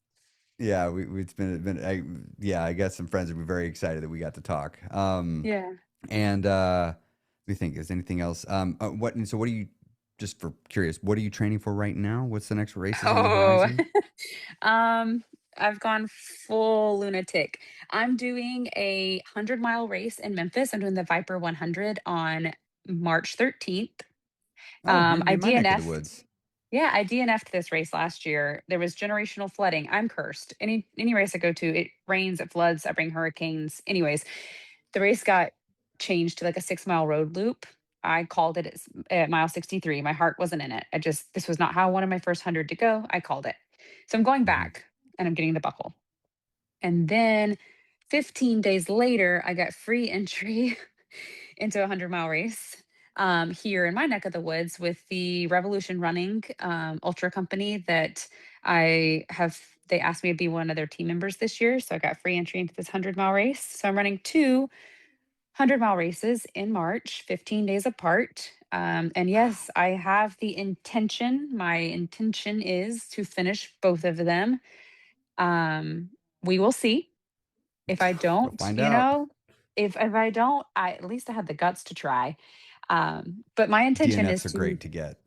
Speaker 1: yeah, it's been yeah, I got some friends that were very excited that we got to talk.
Speaker 2: Yeah.
Speaker 1: And we think is anything else? What are you? Just for curious, what are you training for right now? What's the next races on the
Speaker 2: Oh,
Speaker 1: horizon?
Speaker 2: um, I've gone full lunatic. I'm doing a 100-mile race in Memphis. I'm doing the Viper 100 on March 13th.
Speaker 1: Oh, you're
Speaker 2: I
Speaker 1: near my neck of the
Speaker 2: DNF'd.
Speaker 1: woods.
Speaker 2: Yeah, I DNF'd this race last year. There was generational flooding. I'm cursed. Any race I go to, it rains, it floods, I bring hurricanes. Anyways, the race got changed to like a 6-mile road loop. I called it at mile 63. My heart wasn't in it. This was not how I wanted my first 100 to go. I called it. So I'm going
Speaker 1: Hmm.
Speaker 2: back and I'm getting the buckle. And then 15 days later, I got free entry into a 100-mile race here in my neck of the woods with the Revolution Running ultra company that I have. They asked me to be one of their team members this year. So I got free entry into this 100-mile race. So I'm running two 100-mile races in March, 15 days apart. And
Speaker 1: Wow.
Speaker 2: yes, I have the intention. My intention is to finish both of them. Um, we will see. If I
Speaker 1: We'll
Speaker 2: don't,
Speaker 1: find out.
Speaker 2: if I don't, I at least I have the guts to try. But my intention is
Speaker 1: DNFs are
Speaker 2: to
Speaker 1: great to get.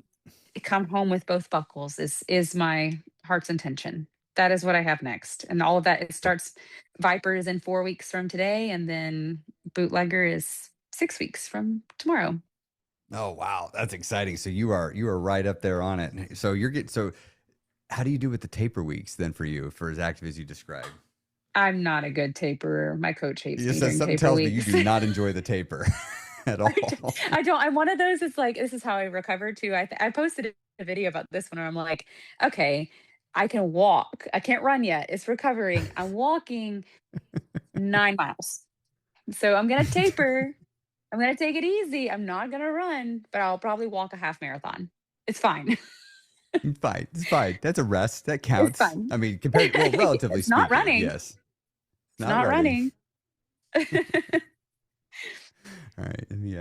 Speaker 2: come home with both buckles. Is my heart's intention. That is what I have next, and all of that. It starts. Viper is in 4 weeks from today, and then Bootlegger is 6 weeks from tomorrow.
Speaker 1: Oh wow, that's exciting. So you are right up there on it. So you're getting so how do you do with the taper weeks then for you for as active as you described?
Speaker 2: I'm not a good taperer. My coach hates
Speaker 1: You
Speaker 2: me
Speaker 1: said
Speaker 2: during
Speaker 1: something
Speaker 2: taper
Speaker 1: tells me you
Speaker 2: weeks.
Speaker 1: do not enjoy the taper at
Speaker 2: I d
Speaker 1: all.
Speaker 2: I don't. I'm one of those, it's like, this is how I recover too. I posted a video about this one where I'm like, "Okay, I can walk. I can't run yet. It's recovering. I'm walking 9 miles. So I'm gonna taper. I'm gonna take it easy. I'm not gonna run, but I'll probably walk a half marathon. It's fine.
Speaker 1: Fine. It's fine. That's a rest. That
Speaker 2: It's
Speaker 1: counts.
Speaker 2: fine."
Speaker 1: I mean, well, relatively
Speaker 2: It's not
Speaker 1: speaking,
Speaker 2: running.
Speaker 1: yes. It's
Speaker 2: It's
Speaker 1: not
Speaker 2: not
Speaker 1: running.
Speaker 2: running.
Speaker 1: All right. Let me